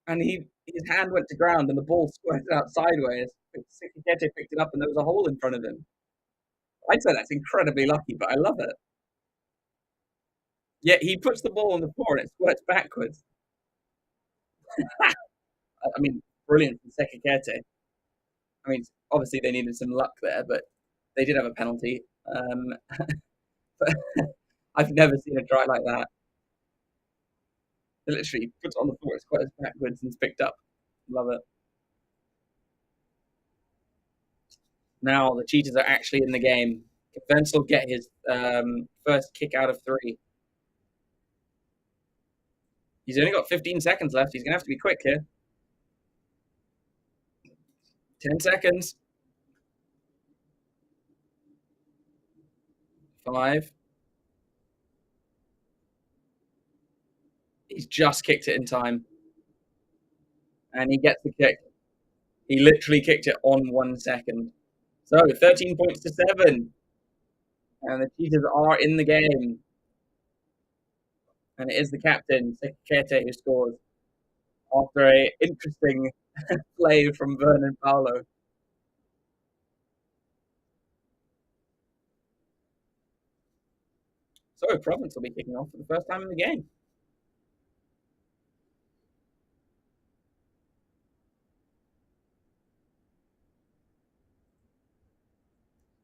and his hand went to ground, and the ball squirted out sideways. Sekakete picked it up, and there was a hole in front of him. I'd say that's incredibly lucky, but I love it. Yeah, he puts the ball on the floor, and it squirts backwards. I mean, brilliant from Sekakete. I mean, obviously they needed some luck there, but they did have a penalty. But I've never seen a try like that. It literally puts it on the floor, it squares backwards and it's picked up. Love it. Now the Cheetahs are actually in the game. Vince will get his first kick out of 3. He's only got 15 seconds left. He's going to have to be quick here. 10 seconds. 5. He's just kicked it in time. And he gets the kick. He literally kicked it on 1 second. So 13 points to 7. And the Cheetahs are in the game. And it is the captain, Sekakete, who scores after an interesting play from Vernon Paulo. So Province will be kicking off for the first time in the game.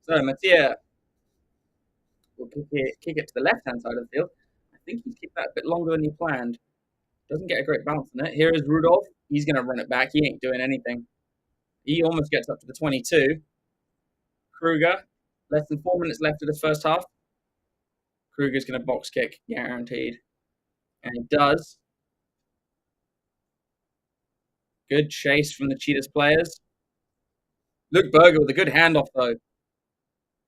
So Mattia will kick it to the left-hand side of the field. I think he's kicked that a bit longer than he planned. Doesn't get a great bounce in it. Here is Rudolph. He's going to run it back. He ain't doing anything. He almost gets up to the 22. Kruger, less than 4 minutes left of this first half. Kruger's going to box kick, guaranteed. And he does. Good chase from the Cheetahs players. Luke Berger with a good handoff, though,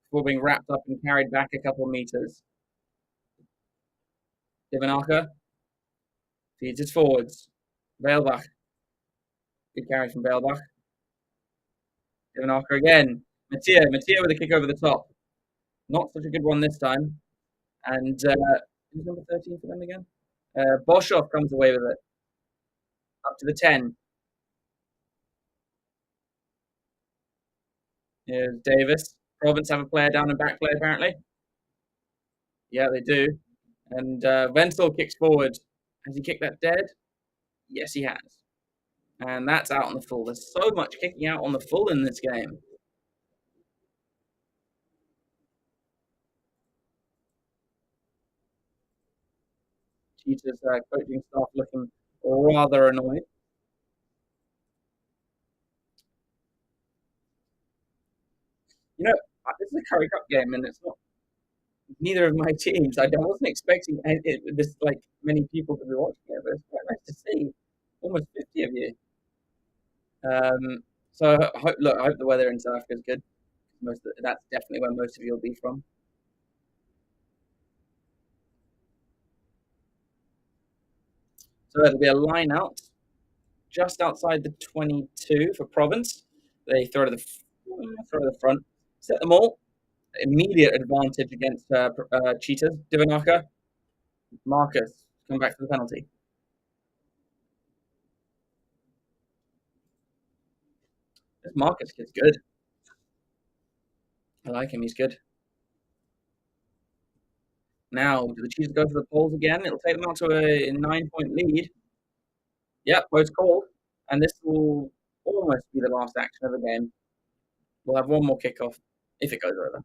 before being wrapped up and carried back a couple of meters. Divanaka feeds it forwards. Veilbach. Good carry from Veilbach. Divanaka again. Mattia with a kick over the top. Not such a good one this time. And who's number 13 for them again? Boshoff comes away with it. Up to the 10. Here's Davis. Province have a player down and back play, apparently. Yeah, they do. And Wenzel kicks forward. Has he kicked that dead? Yes, he has. And that's out on the full. There's so much kicking out on the full in this game. Cheetahs coaching staff looking rather annoyed. You know, this is a Currie Cup game, and it's not neither of my teams. I wasn't expecting this like many people to be watching it, but it's quite nice to see. Almost 50 of you. So I hope the weather in South Africa is good. That's definitely where most of you will be from. So there'll be a line out just outside the 22 for Province. They throw to the front, set them all. Immediate advantage against Cheetahs. Divanaka, Marcus, come back for the penalty. This Marcus kid's good. I like him. He's good. Now, do the Cheetahs go for the poles again? It'll take them out to a 9-point lead. Yep, both called. And this will almost be the last action of the game. We'll have one more kickoff if it goes over.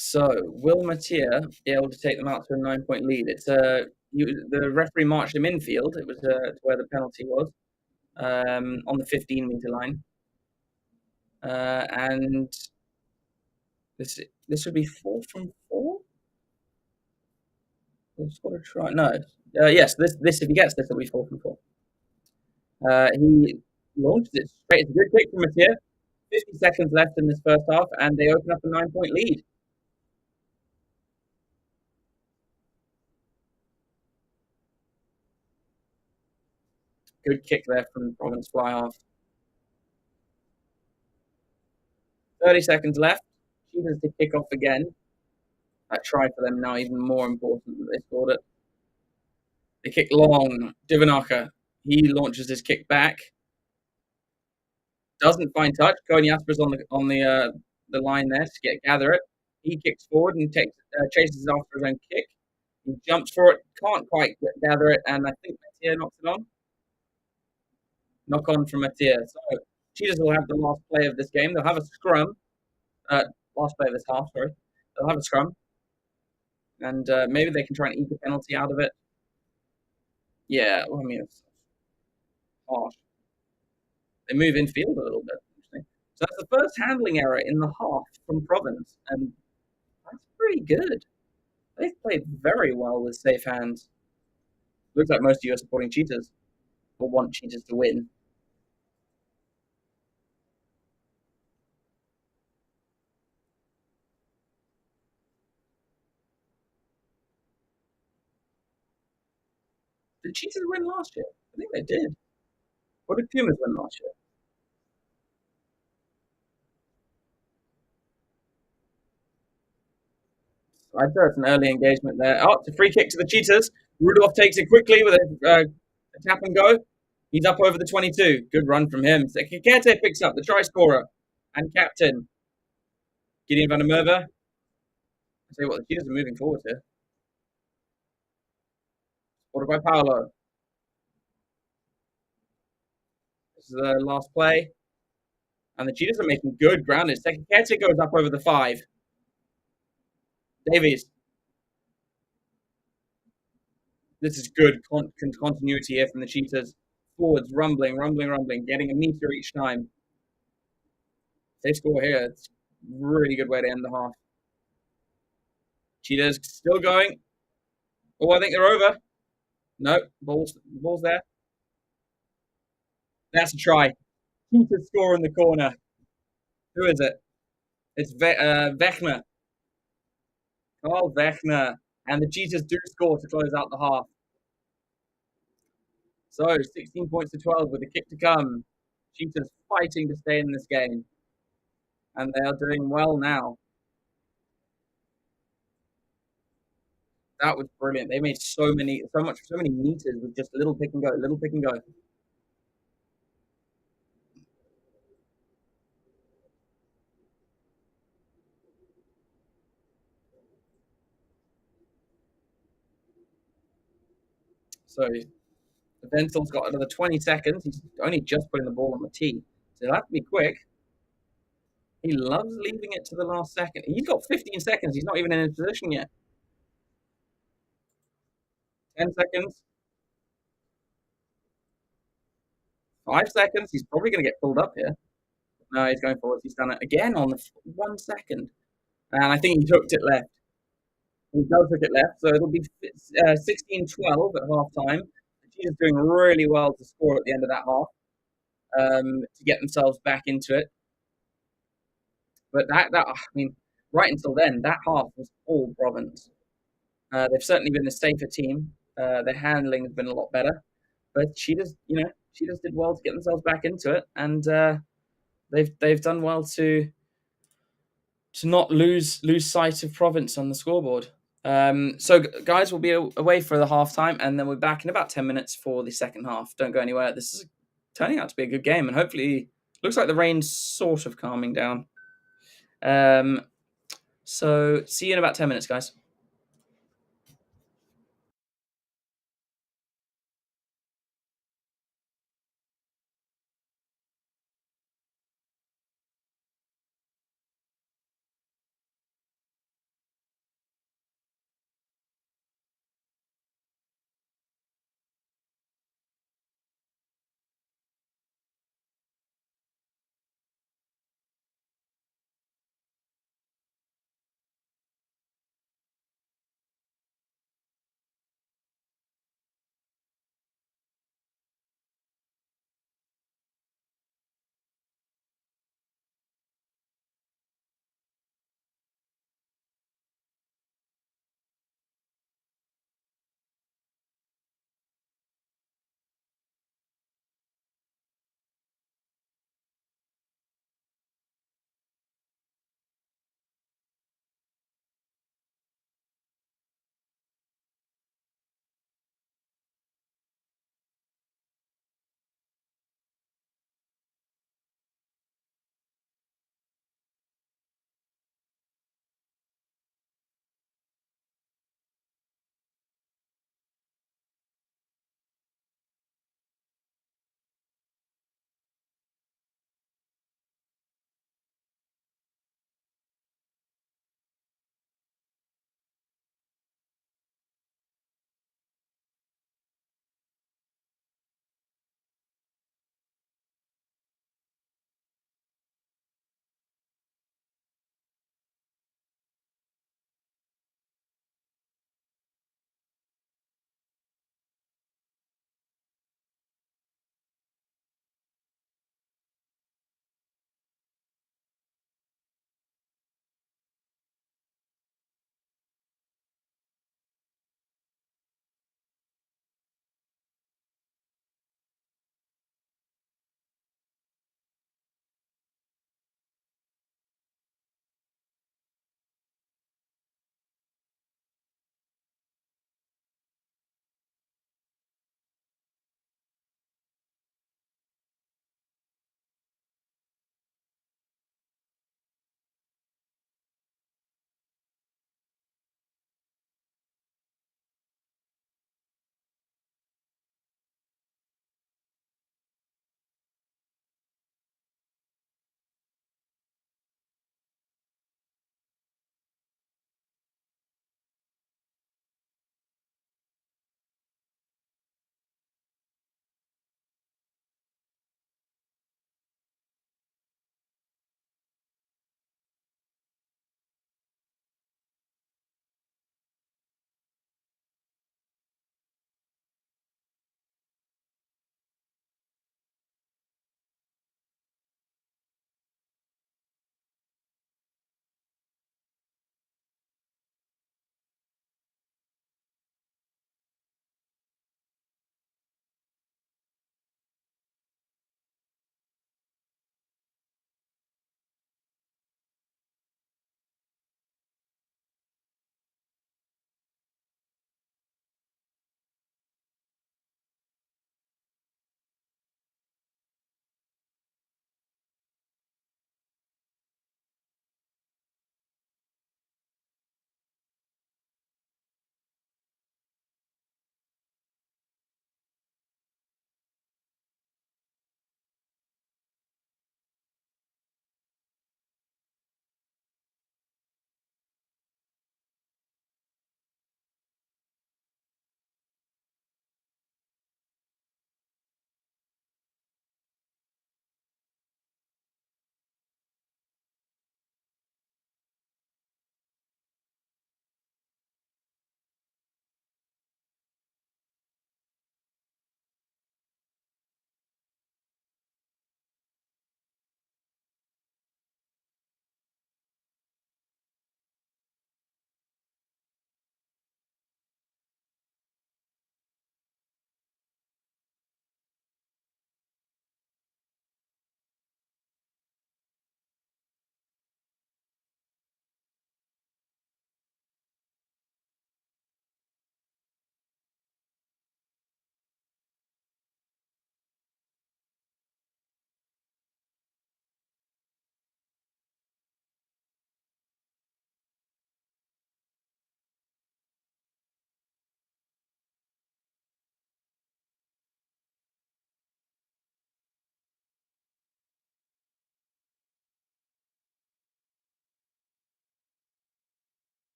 So, will Mattia be able to take them out to a 9-point lead? The referee marched him infield. It was where the penalty was on the 15-meter line, and this would be 4 from 4. He's got to try. No, yes. This if he gets this, it'll be 4 from 4. He launched it straight. It's a good kick from Mattia. 50 seconds left in this first half, and they open up a 9-point lead. Good kick there from Province fly half. 30 seconds left. Cheetahs to kick off again. That try for them now even more important that they scored it. They kick long. Divanaka. He launches his kick back. Doesn't find touch. Cody Asper's on the line there to gather it. He kicks forward and chases after his own kick. He jumps for it. Can't quite gather it, and I think Mattia knocks it on. Knock on from Mattia. So Cheetahs will have the last play of this game. They'll have a scrum. Last play of this half, sorry. They'll have a scrum. And maybe they can try and eke a penalty out of it. Yeah, well, I mean, it's harsh. They move infield a little bit. So that's the first handling error in the half from Province, and that's pretty good. They've played very well with safe hands. Looks like most of you are supporting Cheetahs or want Cheetahs to win. Did Cheetahs win last year? I think they did. What did Pumas win last year? I'd say it's an early engagement there. Oh, it's a free kick to the Cheetahs. Rudolph takes it quickly with a tap and go. He's up over the 22. Good run from him. Kikete picks up the try scorer and captain. Gideon van der Merwe. I tell you what, the Cheetahs are moving forward here. Ordered by Paolo. This is the last play. And the Cheetahs are making good ground. Kikete goes up over the 5. Davies. This is good continuity here from the Cheetahs. Forwards rumbling, getting a meter each time. If they score here, it's a really good way to end the half. Cheetahs still going. Oh, I think they're over. No, ball's there. That's a try. Cheetahs score in the corner. Who is it? It's Vechner. Carl Vechner. And the Cheetahs do score to close out the half. So 16 points to 12 with a kick to come. Cheetahs fighting to stay in this game. And they are doing well now. That was brilliant. They made so many meters with just little pick and go. So Vensel's got another 20 seconds. He's only just putting the ball on the tee. So he'll have to be quick. He loves leaving it to the last second. He's got 15 seconds. He's not even in his position yet. 10 seconds. 5 seconds. He's probably going to get pulled up here. No, he's going forwards. He's done it again on the 1 second. And I think he hooked it left. He does hook it left. So it'll be 16-12 at half time. The Cheetahs doing really well to score at the end of that half to get themselves back into it. But I mean, right until then, that half was all Province. They've certainly been the safer team. Their handling has been a lot better. But Cheetahs did well to get themselves back into it, and they've done well to not lose sight of Province on the scoreboard. So, guys, we'll be away for the half time, and then we're back in about 10 minutes for the second half. Don't go anywhere. This is turning out to be a good game, and hopefully, looks like the rain's sort of calming down. So, see you in about 10 minutes, guys.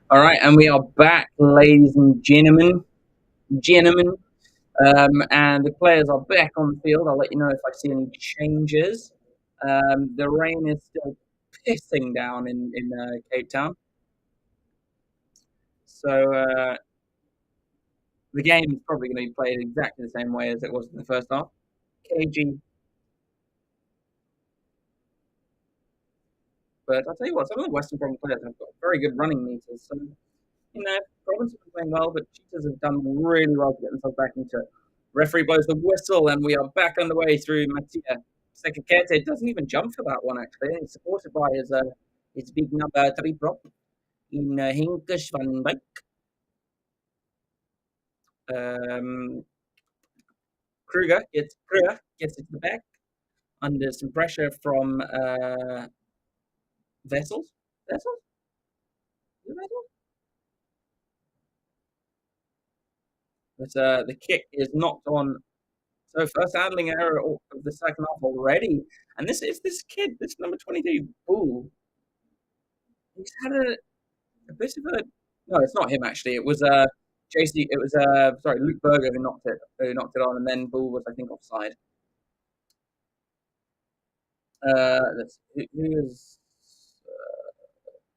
All right, and we are back, ladies and gentlemen, and the players are back on the field. I'll let you know if I see any changes. The rain is still pissing down in Cape Town, so the game is probably going to be played exactly the same way as it was in the first half. KG, but I'll tell you what, some of the Western Province players have got very good running meters. So Province have been playing well, but Cheetahs have done really well to get themselves back into it. Referee blows the whistle, and we are back underway through Matia. Second Kete doesn't even jump for that one, actually. He's supported by his big number three prop in Hinkish van Dijk. Um, Kruger gets it to the back under some pressure from Vessels. Vessels? Vessels? But the kick is knocked on. So first handling error of the second half already. And this kid, this number 23, Bull. He's had a bit of a no, it's not him actually. It was JC. It was sorry, Luke Berger who knocked it on, and then Bull was I think offside. Who is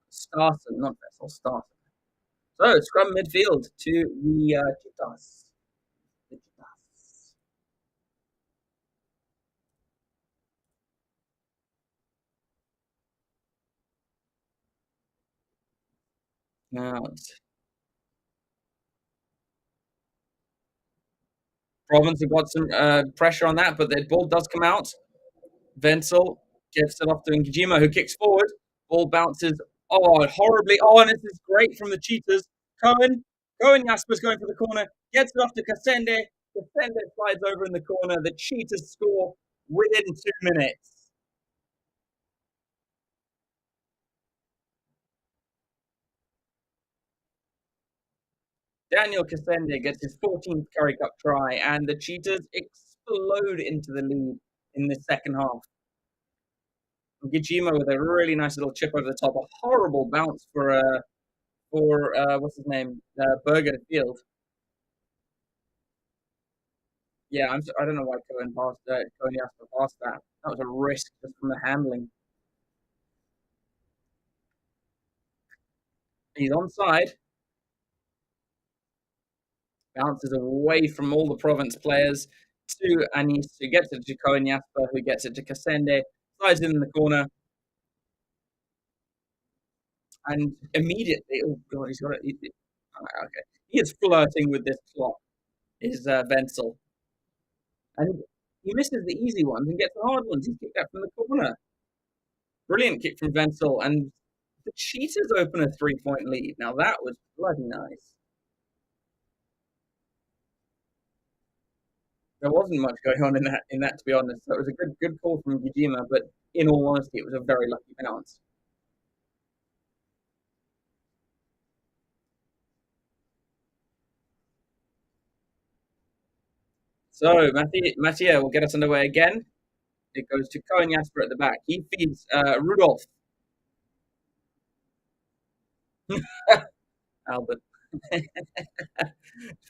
Starton, not Vessel, Starton. So scrum midfield to the Cheetahs. The Cheetahs. Now Province have got some pressure on that, but the ball does come out. Wenzel gives it off to Ngijima, who kicks forward. Ball bounces horribly. Oh, and this is great from the Cheetahs. Cohen Jasper's going for the corner, gets it off to Kasende. Kasende slides over in the corner. The Cheetahs score within 2 minutes. Daniel Kasende gets his 14th Currie Cup try, and the Cheetahs explode into the lead in the second half. Ngijima with a really nice little chip over the top. A horrible bounce for what's his name, Berger Field. Yeah, I don't know why Cohen Jasper passed that. That was a risk just from the handling. He's onside, bounces away from all the Province players to Anis, who gets it to Cohen Jasper, who gets it to Kasende, slides in the corner, and immediately, oh god, he's got it. Okay, he is flirting with this clock. Is Wenzel, and he misses the easy ones and gets the hard ones. He's kicked that from the corner. Brilliant kick from Wenzel, and the Cheetahs open a 3-point lead. Now that was bloody nice. There wasn't much going on in that to be honest. So it was a good call from Gijima, but in all honesty, it was a very lucky bounce. So Mattia will get us underway again. It goes to Cohen Jasper at the back. He feeds Rudolph. Albert.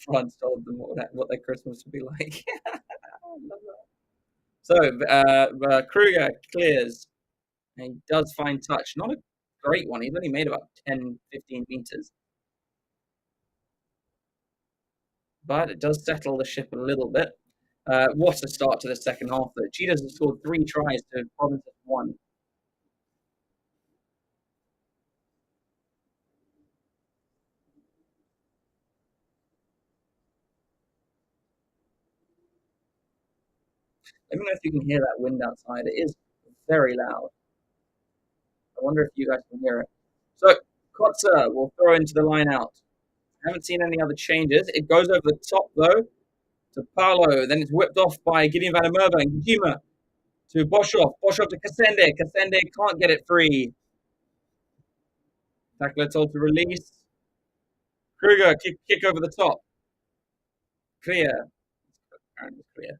France told them what their Christmas would be like. So Kruger clears. And he does find touch. Not a great one. He's only made about 10, 15 meters. But it does settle the ship a little bit. What a start to the second half. The Cheetahs have scored 3 tries to Province's 1. Let me know if you can hear that wind outside. It is very loud. I wonder if you guys can hear it. So Kotzer will throw into the line out. Haven't seen any other changes. It goes over the top though to Paolo. Then it's whipped off by Gideon Van der Merwe and Gijima to Boshoff. Boshoff to Kasende. Kasende can't get it free. Tackler told to release. Kruger kick over the top. Clear. Apparently clear.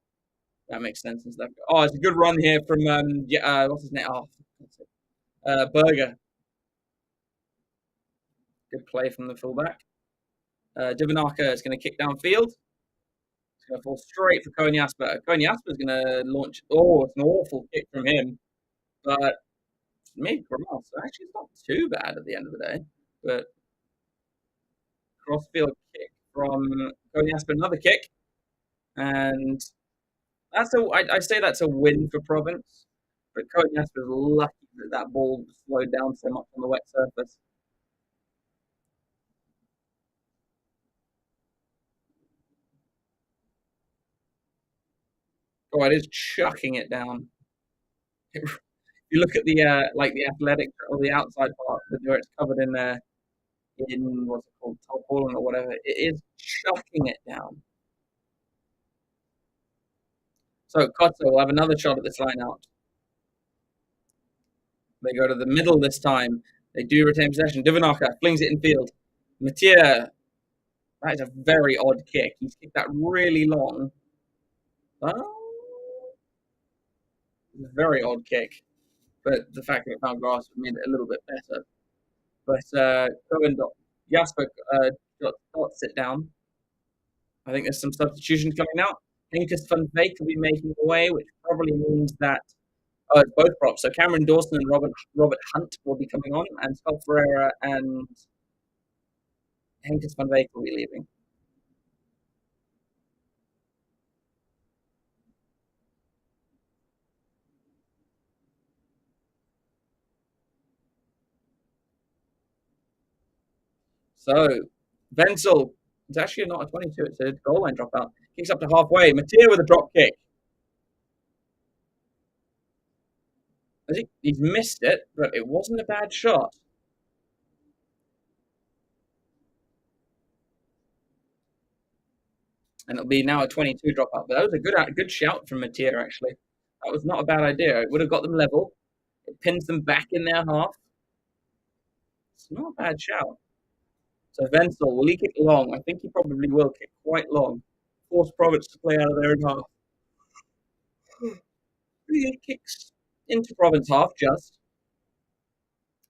That makes sense and stuff. Oh, it's a good run here from what's his name? Oh, Berger. Good play from the fullback. Divanaka is going to kick downfield. It's going to fall straight for Konyasper. Konyasper is going to launch. Oh, it's an awful kick from him. But made cross. So actually, it's not too bad at the end of the day. But crossfield kick from Konyasper, another kick. And I say that's a win for Province. But Konyasper was lucky that that ball slowed down so much on the wet surface. Oh, it is chucking it down. You look at the the athletic or the outside part where it's covered in what's it called, tarpaulin or whatever. It is chucking it down. So Kotso will have another shot at this line out. They go to the middle this time. They do retain possession. Divanaka flings it in field. Mattia, that is a very odd kick. He's kicked that really long. Very odd kick. But the fact that it found grass made it a little bit better. But Cohen Jasper dots it down. I think there's some substitutions coming out. Henkus van Veek will be making the way, which probably means that it's both props. So Cameron Dawson and Robert Hunt will be coming on, and Scott Ferreira and Henkus van Veek will be leaving. So Wenzel, it's actually not a 22, it's a goal line dropout. Kicks up to halfway. Mattia with a drop kick. I think he's missed it, but it wasn't a bad shot. And it'll be now a 22 dropout. But that was a good shout from Mattia, actually. That was not a bad idea. It would have got them level. It pins them back in their half. It's not a bad shout. So Wenzel, will he kick long? I think he probably will kick quite long. Force Province to play out of their own half. He kicks into Province half just.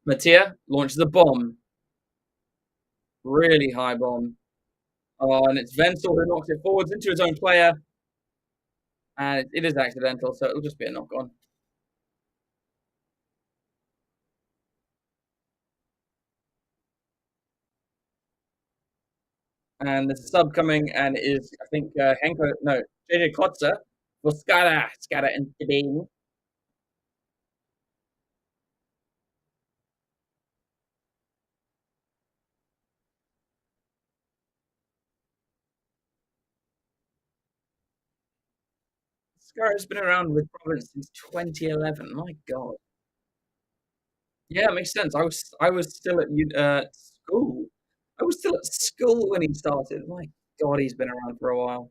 Mattia launches a bomb. Really high bomb. Oh, and it's Wenzel who knocks it forwards into his own player. And it is accidental, so it'll just be a knock on. And there's a sub coming, and it is, I think, JJ Kotzer for Skara and Tibing. Skara has been around with Providence since 2011. My God. Yeah, it makes sense. I was still at school. I was still at school when he started. My God, he's been around for a while.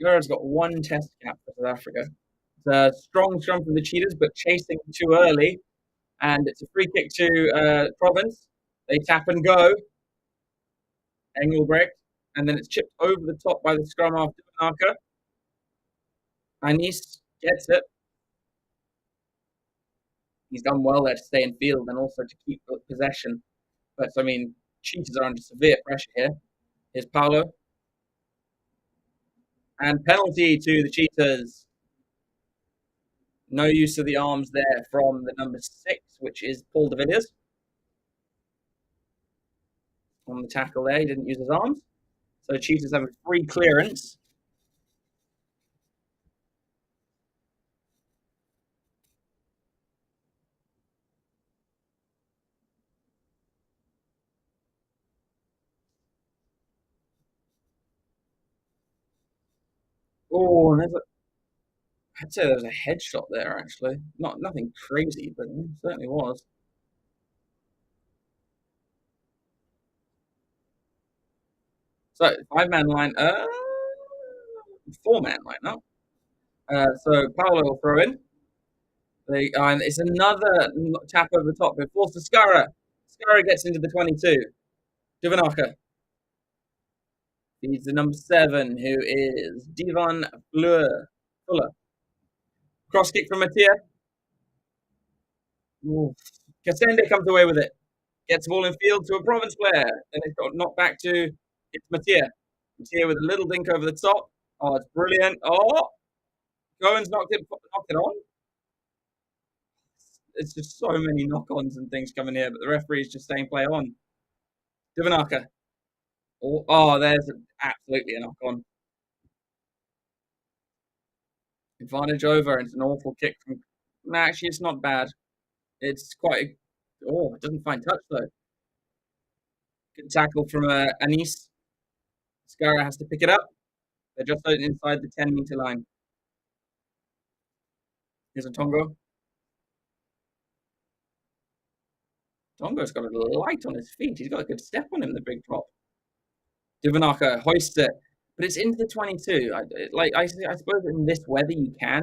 Skara's got one test cap for South Africa. It's a strong scrum from the Cheetahs, but chasing too early. And it's a free kick to Province. They tap and go. Engelbrecht. And then it's chipped over the top by the scrum after Divanaka. Anis gets it. He's done well there to stay in field and also to keep possession. But, I mean, Cheetahs are under severe pressure here. Here's Paulo. And penalty to the Cheetahs. No use of the arms there from the number 6, which is Paul de Villiers. On the tackle there, he didn't use his arms. So Cheetahs have a free clearance. Oh, and I'd say there was a headshot there, actually. Nothing crazy, but it certainly was. So, 5-man line. 4-man line now. So, Paolo will throw in. And it's another tap over the top. It falls to Skara. Skara gets into the 22. Divanaka feeds the number 7, who is Divan Fuller. Cross kick from Mattia. Kasende comes away with it. Gets the ball in field to a Province player. Then it's got knocked back to it's Mattia. Mattia with a little dink over the top. Oh, it's brilliant. Oh, Cohen's knocked it on. It's just so many knock-ons and things coming here, but the referee's just saying play on. Divanaka. There's absolutely a knock-on. Advantage over, and it's an awful kick from. Nah, actually, it's not bad. It's quite. It doesn't find touch though. Good tackle from Anis. Skara has to pick it up. They're just inside the 10-meter line. Here's a Tongo. Tongo's got a light on his feet. He's got a good step on him, the big drop. Divanaka hoists it, but it's into the 22. I suppose in this weather you can,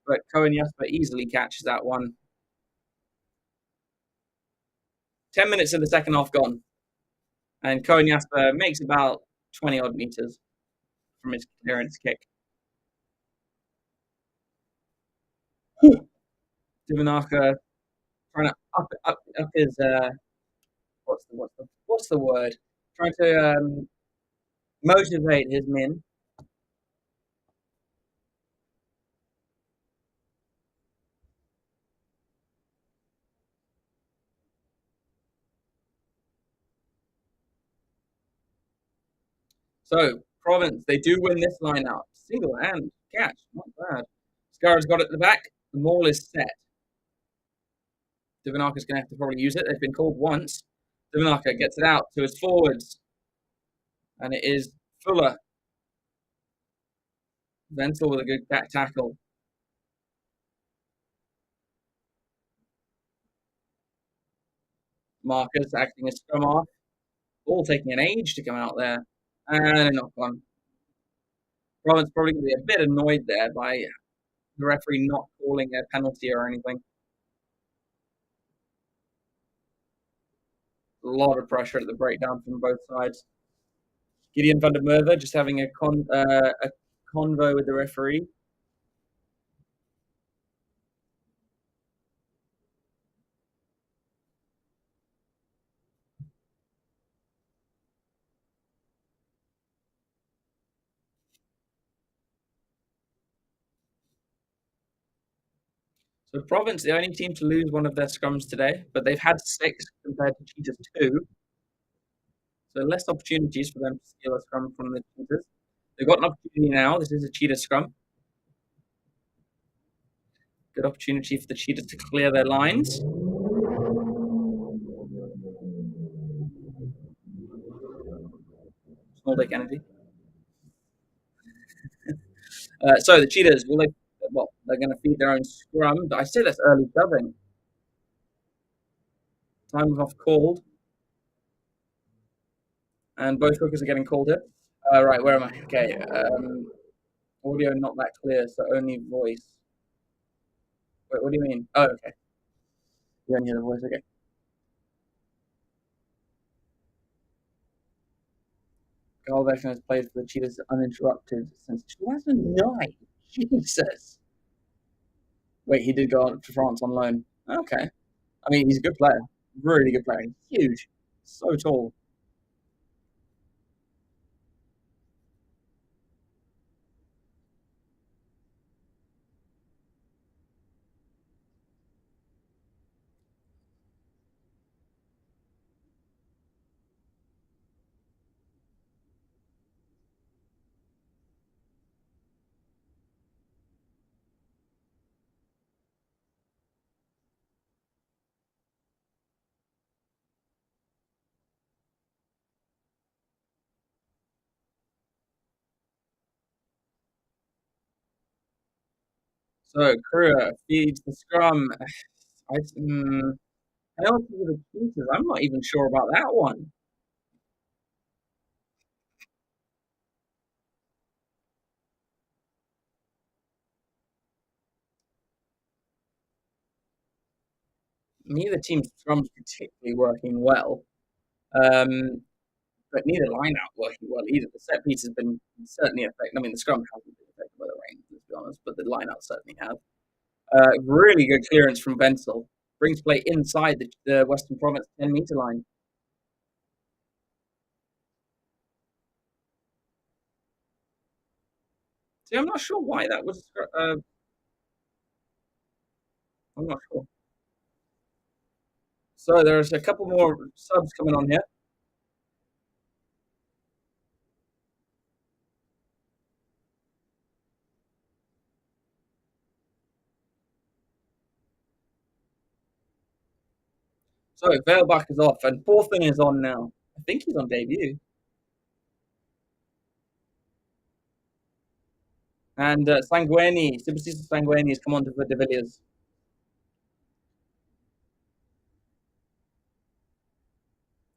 but Cohen Jasper easily catches that one. 10 minutes of the second half gone, and Cohen Jasper makes about 20 odd meters from his clearance kick. Divanaka trying to up his what's the word? Trying to motivate his men. So Province, they do win this line out. Single hand catch, not bad. Scar's got it at the back. The maul is set. Divanaka's going to have to probably use it. They've been called once. Divanaka gets it out to his forwards. And it is Fuller. Ventil with a good back tackle. Marcus acting as scrum off. Ball taking an age to come out there. And a knock on. Province probably going to be a bit annoyed there by the referee not calling a penalty or anything. A lot of pressure at the breakdown from both sides. Gideon van der Merwe just having a convo with the referee. So Province, the only team to lose one of their scrums today, but they've had 6 compared to Cheetahs 2. So less opportunities for them to steal a scrum from the Cheetahs. They've got an opportunity now. This is a Cheetah scrum. Good opportunity for the Cheetahs to clear their lines. Small Dick Energy. So the Cheetahs, they're going to feed their own scrum. I say that's early dubbing. Time off called. And both hookers are getting called here. Right, where am I? Okay. Audio not that clear, so only voice. Wait, what do you mean? Oh, okay. You only hear the voice, okay. Galveston has played for the Cheetahs uninterrupted since 2009. Jesus. Wait, he did go to France on loan. Okay. I mean, he's a good player. Really good player. He's huge. So tall. So Currie feeds the scrum. Penalty for the Cheetahs. I'm not even sure about that one. Neither team's scrum's particularly working well, um, but neither line out working well either. The set piece has been certainly affected. I mean, the scrum hasn't been affected by the rain, let's be honest, but the line out certainly have. Really good clearance from Wenzel. Brings play inside the Western Province 10-meter line. See, I'm not sure why that was. I'm not sure. So there's a couple more subs coming on here. So Veilbach is off, and Forthin is on now. I think he's on debut. And Sanguini, Sibasisa Sanguini has come on to for De Villiers.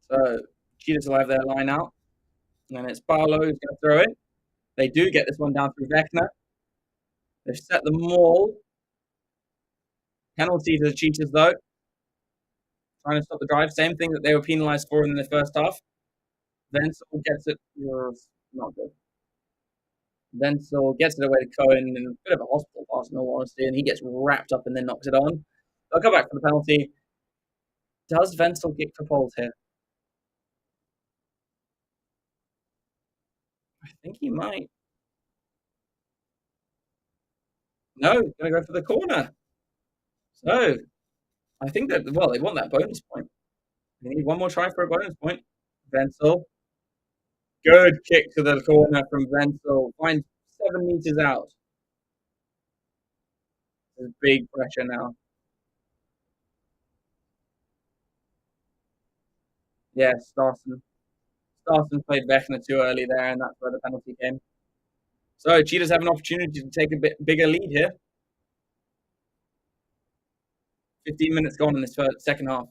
So Cheetahs will have their line out. And it's Paolo who's going to throw it. They do get this one down through Vecna. They've set the maul. Penalty to the Cheetahs, though. Trying to stop the drive. Same thing that they were penalised for in the first half. Wenzel gets it. Not good. Wenzel gets it away to Cohen in a bit of a hospital pass, in all honesty, and he gets wrapped up and then knocks it on. They'll come back for the penalty. Does Wenzel kick for poles here? I think he might. No, going to go for the corner. So I think that, well, they want that bonus point. They need one more try for a bonus point. Wenzel. Good kick to the corner from Wenzel. Finds 7 meters out. There's big pressure now. Yeah, Starson. Starson played Vecna too early there, and that's where the penalty came. So Cheetahs have an opportunity to take a bit bigger lead here. 15 minutes gone in this second half.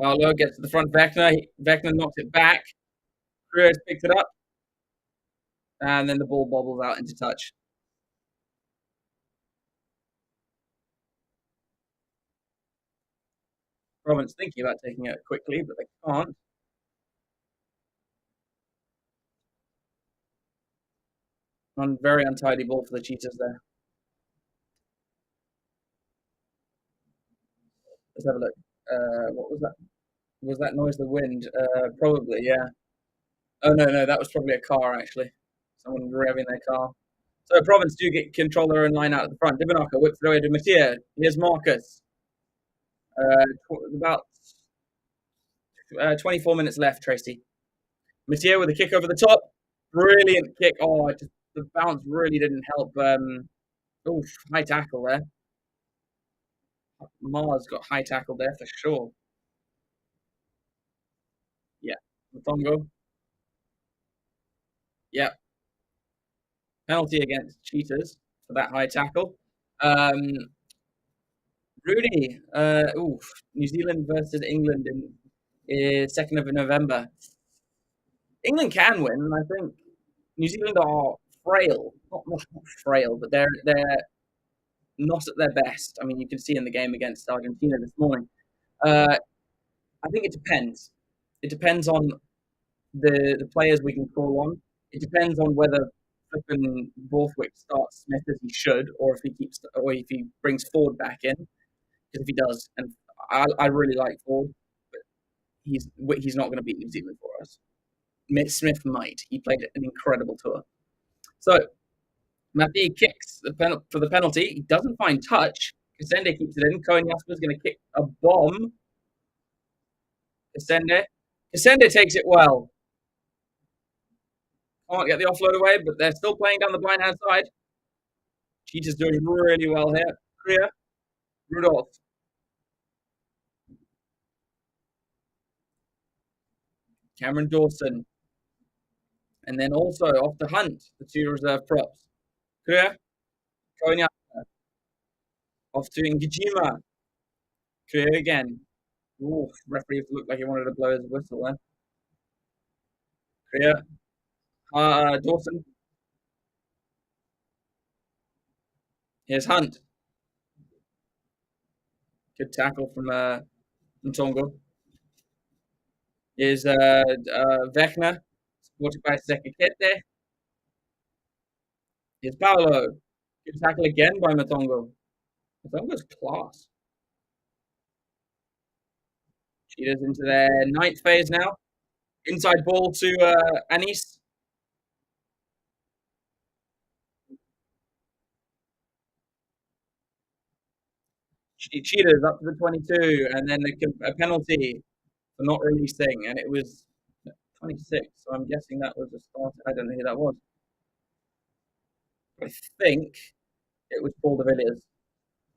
Paolo gets to the front. Vecna knocks it back. Currie picks it up. And then the ball bobbles out into touch. Province thinking about taking it quickly, but they can't. Very untidy ball for the Cheetahs there. Let's have a look. What was that? Was that noise the wind? Probably, yeah. Oh, no, that was probably a car, actually. Someone revving their car. So Province do get control their own line out at the front. Dibanaka whips it away to Mattia. Here's Marcus. About 24 minutes left, Tracy. Mattia with a kick over the top. Brilliant kick. Oh, just, the bounce really didn't help. High tackle there. Mars got high tackle there for sure. Yeah. Matongo. Yeah. Penalty against Cheetahs for that high tackle. Rudy. New Zealand versus England in 2nd of November. England can win. I think New Zealand are frail. Not frail, but they're not at their best. I mean, you can see in the game against Argentina this morning. I think it depends. It depends on the players we can call on. It depends on whether flipping Borthwick starts Smith as he should, or if he brings Ford back in. Because if he does, and I really like Ford, but he's not going to beat New Zealand for us. Smith might. He played an incredible tour. So Matthew kicks for the penalty. He doesn't find touch. Kasende keeps it in. Cohen Jasper's going to kick a bomb. Kasende takes it well. Can't get the offload away, but they're still playing down the blind hand side. Cheetah's doing really well here. Clear. Rudolph. Cameron Dawson. And then also off the Hunt, the 2 reserve props. Clear. Konya. Off to Ngijima. Clear again. Ooh, referee looked like he wanted to blow his whistle then. Clear. Dawson. Here's Hunt. Good tackle from Ntongo. Is Vecna, supported by Sekikete. Here's Paolo. Good tackle again by Matongo. Matongo's class. Cheetahs into their ninth phase now. Inside ball to Anis. Cheetahs up to the 22, and then a penalty for not releasing, and it was 26. So I'm guessing that was a start. I don't know who that was. I think it was Paul de Villiers,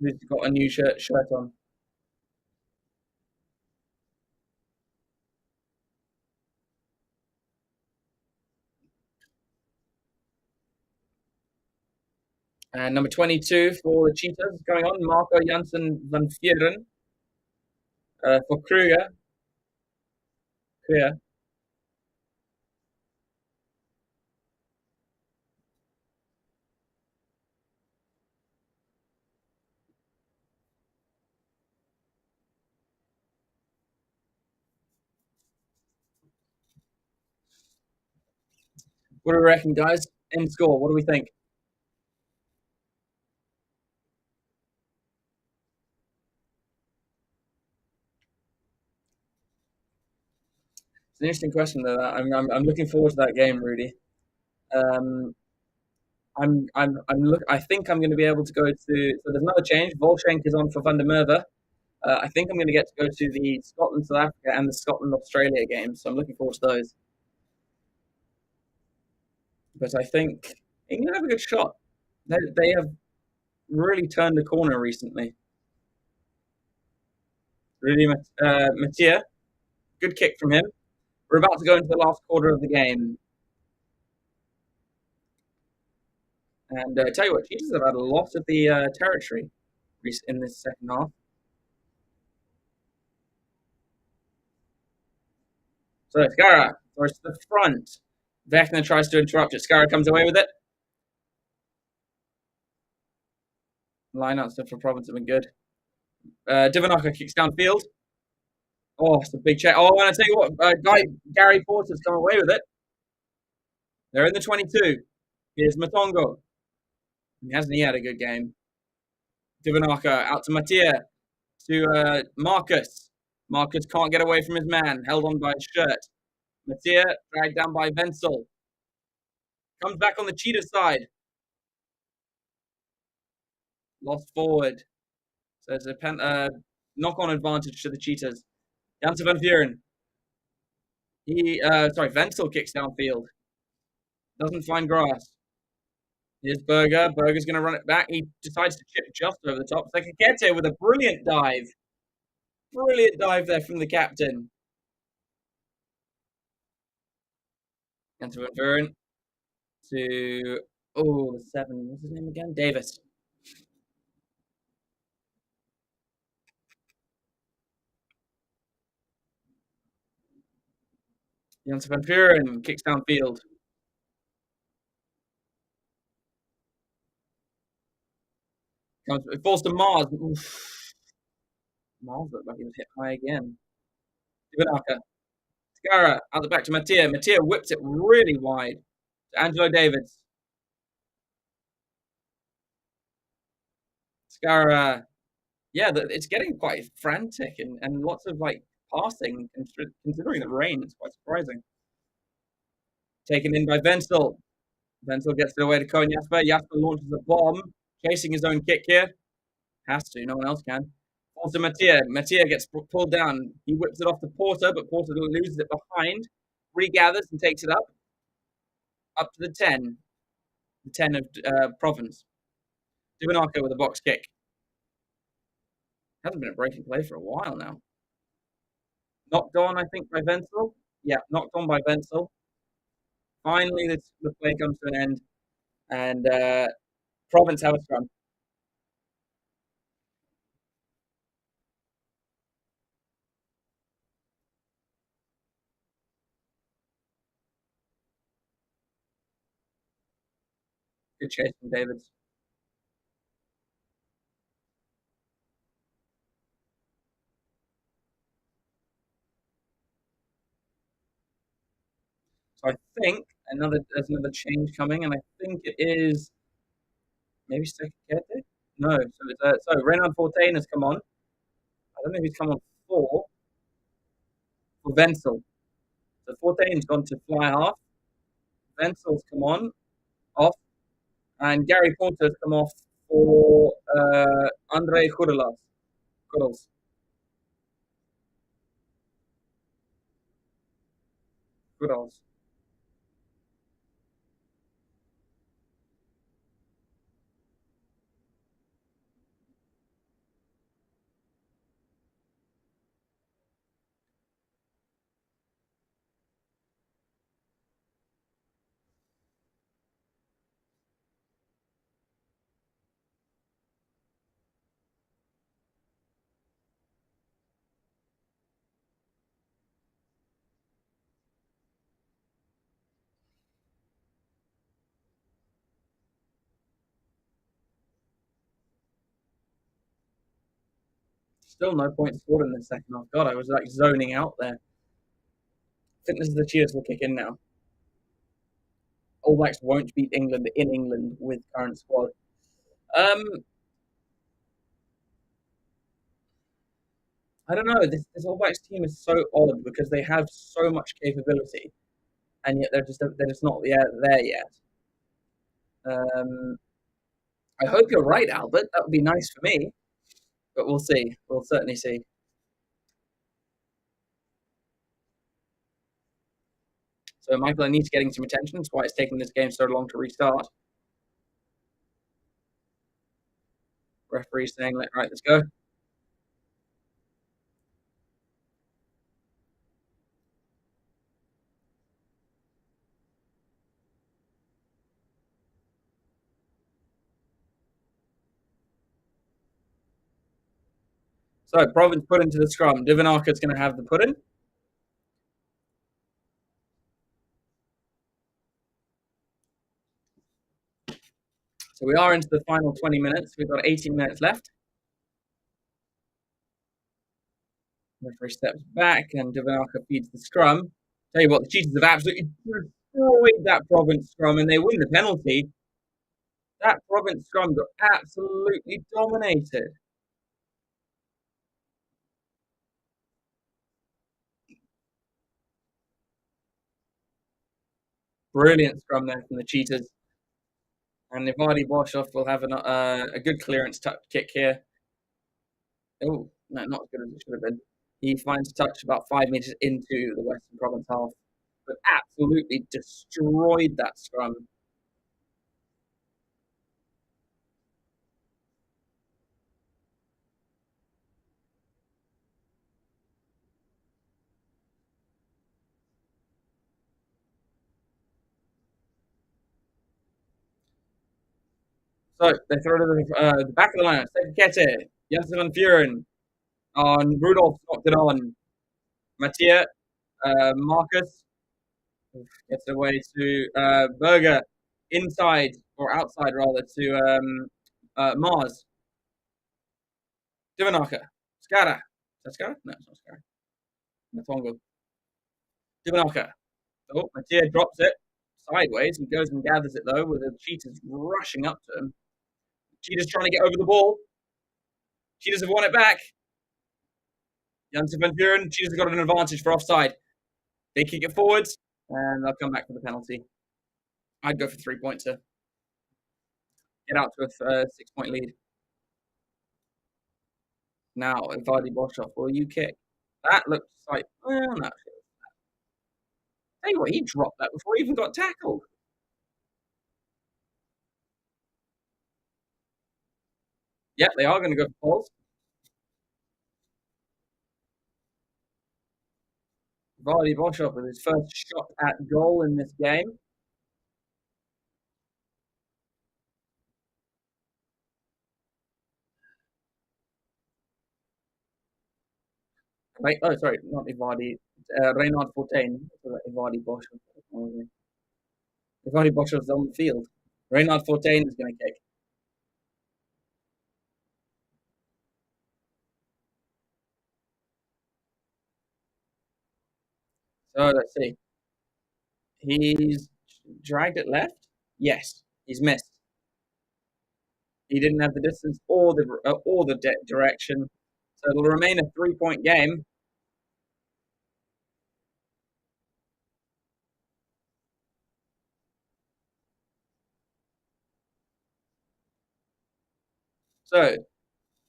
who's got a new shirt on. And number 22 for the Cheetahs going on, Marco Janssen van Vieren for Kruger. Kruger. What do we reckon, guys? End score. What do we think? It's an interesting question, though. I'm looking forward to that game, Rudy. Um, I think I'm going to be able to go to. So there's another change. Volshank is on for Van der Merwe. I think I'm going to get to go to the Scotland South Africa and the Scotland Australia games. So I'm looking forward to those. But I think England have a good shot. They have really turned a corner recently. Really, Mattia, good kick from him. We're about to go into the last quarter of the game. And tell you what, Cheetahs have had a lot of the territory in this second half. So Skara towards the front. Vecna tries to interrupt it. Skara comes away with it. Lineouts for Province have been good. Divanaka kicks downfield. Oh, it's a big check. Oh, and I tell you what, Gary Porter's come away with it. They're in the 22. Here's Matongo. Hasn't he had a good game? Divanaka out to Mattia. To Marcus. Marcus can't get away from his man. Held on by his shirt. Mattia dragged down by Wenzel. Comes back on the Cheetah side. Lost forward. So it's a knock-on advantage to the Cheetahs. Down to Van Vuren. Wenzel kicks downfield. Doesn't find grass. Here's Berger. Berger's going to run it back. He decides to chip just over the top. Sekikete with a brilliant dive. Brilliant dive there from the captain. And to Van Vuren. To, the 7. What's his name again? Davis. Jans Van Vuren kicks downfield. It falls to Mars. Oof. Mars looked like he was hit high again. Ivanaka. Skara out the back to Mattia. Mattia whips it really wide to Angelo Davids. Skara. Yeah, it's getting quite frantic and lots of passing, considering the rain. It's quite surprising. Taken in by Wenzel. Wenzel gets it away to Cohen Jasper. Jasper launches a bomb, chasing his own kick here. Has to, no one else can. Also Mattia. Mattia gets pulled down. He whips it off to Porter, but Porter loses it behind. Regathers and takes it up to the 10. The 10 of Provence. Divanaka with a box kick. Hasn't been a breaking play for a while now. Knocked on, I think, by Wenzel. Yeah, knocked on by Wenzel. Finally, the play comes to an end, and Provence have a scrum. Good chase from Davids. So I think there's another change coming, and I think it is maybe Sekete? No, so Reynard Fortain has come on. I don't know if he's come on for Wenzel. So Fortain's gone to fly half. Wenzel's come on off, and Gary Porter's come off for Andre Chudelas. Chudels. Chudels. Still no points scored in the second half. God, I was like zoning out there. I think this is the Cheetahs will kick in now. All Blacks won't beat England in England with current squad. Um, I don't know. This All Blacks team is so odd because they have so much capability, and yet they're just not there yet. Um, I hope you're right, Albert. That would be nice for me, but we'll see. We'll certainly see. So Michael Anita getting some attention. That's why it's taking this game so long to restart. Referee saying, "Right, let's go." So Province put into the scrum. Divanarka's going to have the put in. So we are into the final 20 minutes. We've got 18 minutes left. Referee steps back and Divanarka feeds the scrum. Tell you what, the Cheetahs have absolutely destroyed that Province scrum and they win the penalty. That Province scrum got absolutely dominated. Brilliant scrum there from the Cheetahs. And Nivadi Boshoff will have a good clearance touch kick here. Oh, no, not as good as it should have been. He finds touch about 5 meters into the Western Province half, but absolutely destroyed that scrum. So they throw it to the back of the line. Sekete, Janssen van Vuren, on Rudolph knocked it on. Mattia, Marcus gets it away to Berger, inside or outside rather to Mars. Divanaka, Skara. Is that Skara? No, it's not Skara. Matongo. Divanaka. Oh, Mattia drops it sideways. He goes and gathers it though, with the Cheetahs rushing up to him. Cheetahs trying to get over the ball. Cheetahs have won it back. Janssen van Vuren, Cheetahs have got an advantage for offside. They kick it forwards, and they'll come back for the penalty. I'd go for 3 points to get out to a 6 point lead. Now, Vardy Boshoff, will you kick? That looks like, well, no. Tell you what, he dropped that before he even got tackled. Yep, they are going to go for balls. Vardy Boshoff with his first shot at goal in this game. Right, oh, sorry, not Ivardi. Reynard Fortain. Ivardi Boshoff. Ivardi Boshoff's on the field. Reynard Fortain is going to kick. So let's see. He's dragged it left. Yes, he's missed. He didn't have the distance or the direction. So it'll remain a 3-point game. So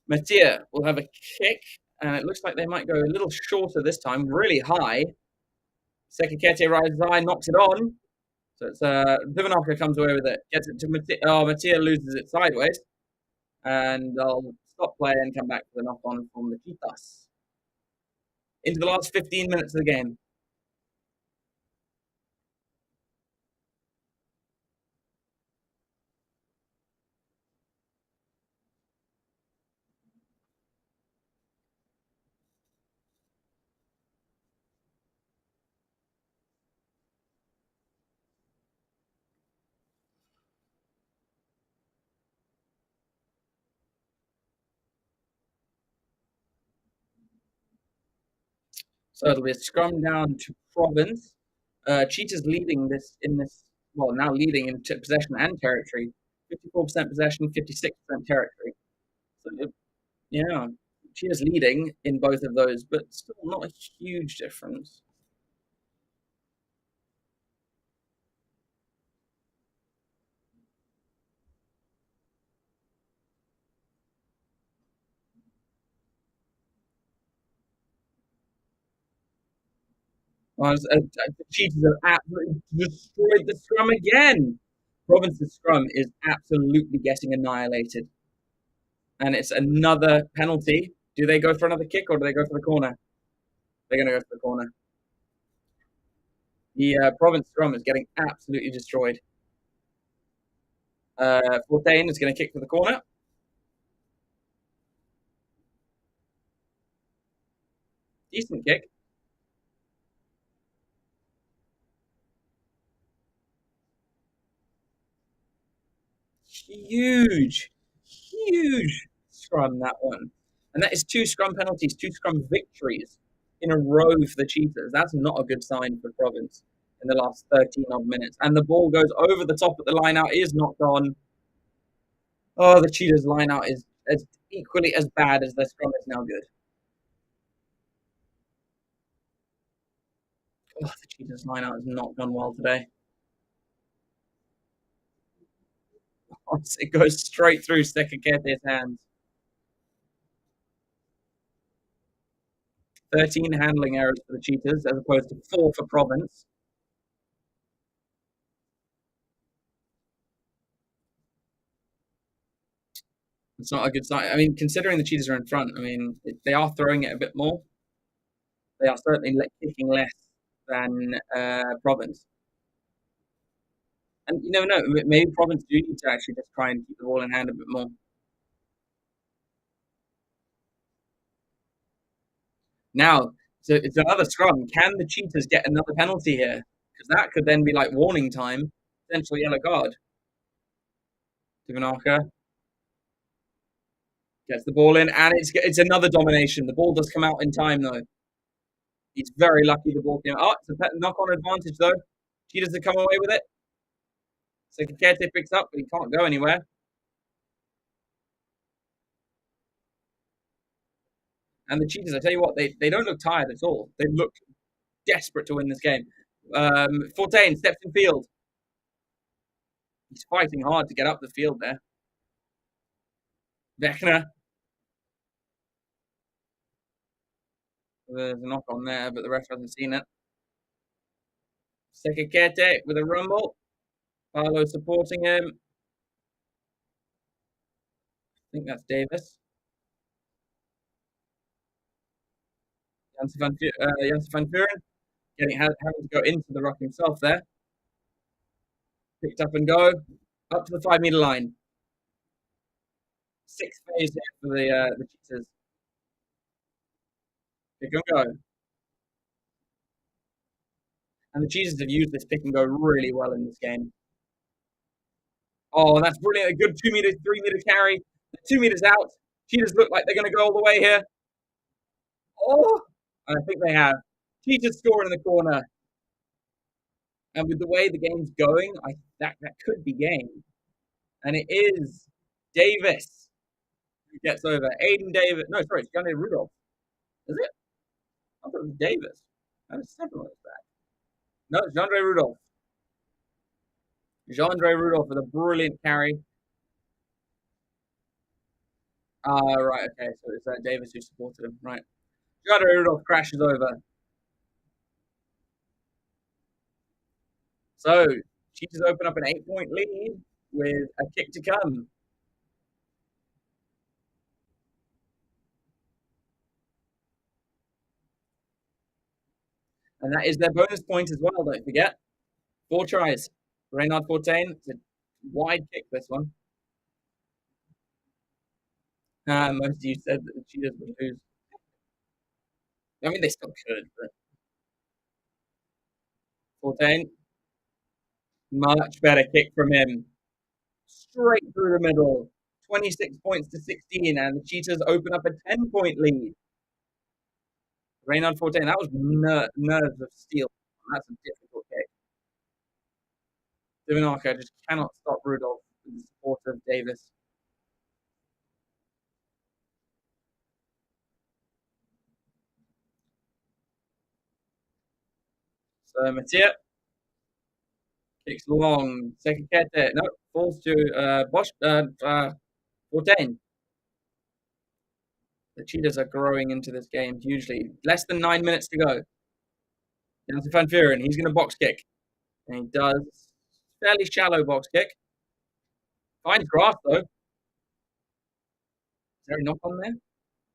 Mattia will have a kick, and it looks like they might go a little shorter this time, really high. Sekikete rises high, knocks it on. So it's Vivanaka comes away with it, gets it to Mattia. Oh, Mattia loses it sideways, and I'll stop play and come back for the knock on from the Cheetahs. Into the last 15 minutes of the game. So it'll be a scrum down to Province. Cheetahs leading this in this, well, now leading in possession and territory. 54% possession, 56% territory. So, yeah, Cheetahs leading in both of those, but still not a huge difference. The Cheetahs have absolutely destroyed the scrum again. Province's scrum is absolutely getting annihilated. And it's another penalty. Do they go for another kick or do they go for the corner? They're going to go for the corner. The Province scrum is getting absolutely destroyed. Fortain is going to kick for the corner. Decent kick. Huge, huge scrum, that one. And that is 2 scrum penalties, 2 scrum victories in a row for the Cheetahs. That's not a good sign for Province in the last 13 odd minutes. And the ball goes over the top of the line out, is knocked on. Oh, the Cheetahs line out is as equally as bad as their scrum is now good. Oh, the Cheetahs line out has not gone well today. It goes straight through Sekakete's hands. 13 handling errors for the Cheetahs as opposed to 4 for Province. It's not a good sign. I mean, considering the Cheetahs are in front, I mean, they are throwing it a bit more. They are certainly kicking less than Province. And you never know, maybe Province do need to actually just try and keep the ball in hand a bit more. Now, so it's another scrum. Can the Cheetahs get another penalty here? Because that could then be like warning time, potential yellow card. Tivanaka gets the ball in, and it's another domination. The ball does come out in time, though. He's very lucky the ball came out. Oh, it's a knock-on advantage, though. Cheetahs have come away with it. So Kakete picks up, but he can't go anywhere. And the Cheetahs, I tell you what, they don't look tired at all. They look desperate to win this game. Fortain steps in field. He's fighting hard to get up the field there. Vecna. There's a knock on there, but the ref hasn't seen it. Sekikete with a rumble. Barlow supporting him. I think that's Davis. Janssen van Vuren having to go into the rock himself there. Picked up and go. Up to the 5-meter line. 6 phase here for the Cheetahs. Pick and go. And the Cheetahs have used this pick and go really well in this game. Oh, that's brilliant. A good 2 meter, 3 meter carry. 2 meters out. Cheetahs look like they're going to go all the way here. Oh, I think they have. Cheetahs score in the corner. And with the way the game's going, that could be game. And it is Davis who gets over. Aiden Davis. No, sorry, it's Johnny Rudolph. Is it? I thought it was Davis. That was 7 minutes back. No, it's Jean-Andre Rudolph. Jean-Andre Rudolph with a brilliant carry. Right, okay, so it's Davis who supported him. Right. Jean-Andre Rudolph crashes over. So, Cheetahs open up an 8-point lead with a kick to come. And that is their bonus point as well, don't forget. 4 tries. Reynard Fortain, it's a wide kick, this one. Most of you said that the Cheetahs would lose. I mean, they still could, but Fortain, much better kick from him. Straight through the middle. 26 points to 16, and the Cheetahs open up a 10-point lead. Reynard Fortain, that was nerves of steel. That's a difficult kick. Divinarca just cannot stop Rudolph with the support of Davis. So Mattia kicks long. Sekikete, no, falls to Fortain. The Cheetahs are growing into this game hugely. Less than 9 minutes to go. Down to Van Vuren. He's going to box kick. And he does. Fairly shallow box kick. Finds grass, though. Is there a knock on there?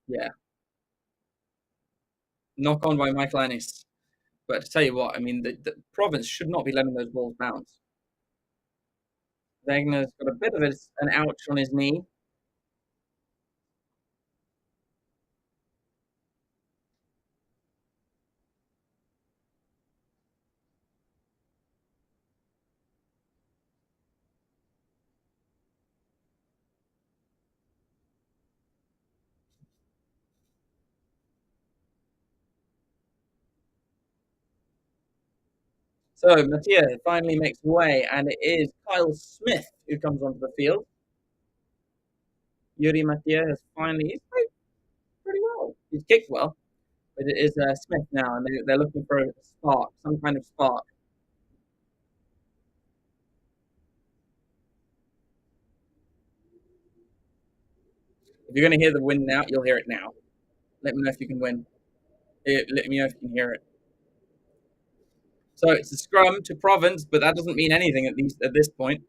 Yeah. Knock on by Michael Annis. But to tell you what, I mean, the province should not be letting those balls bounce. Wagner's got a bit of an ouch on his knee. So Mattia finally makes way, and it is Kyle Smith who comes onto the field. Yuri Mattia has he's played pretty well. He's kicked well, but it is Smith now, and they're looking for a spark, some kind of spark. If you're going to hear the wind now, you'll hear it now. Let me know if you can win. Let me know if you can hear it. So it's a scrum to Province, but that doesn't mean anything at least at this point.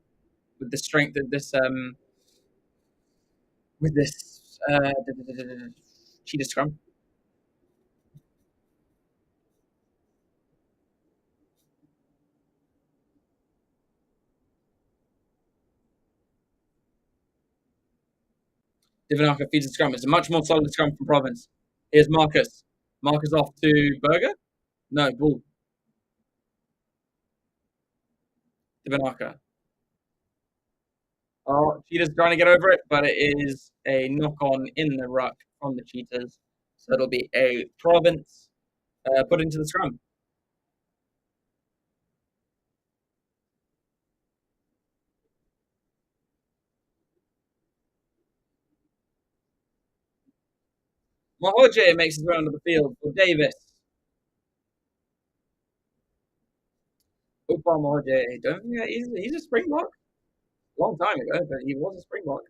With the strength of this, cheetah scrum. Divinaka feeds the scrum. It's a much more solid scrum from Province. Here's Marcus. Marcus off to Berger. No, Bull. Divinaka. Oh, Cheetahs trying to get over it, but it is a knock on in the ruck from the Cheetahs. So it'll be a Province put into the scrum. Mahoje makes his way onto the field for Davis. Upa Mahoje. Don't forget, he's a Springbok. Long time ago, but he was a Springbok.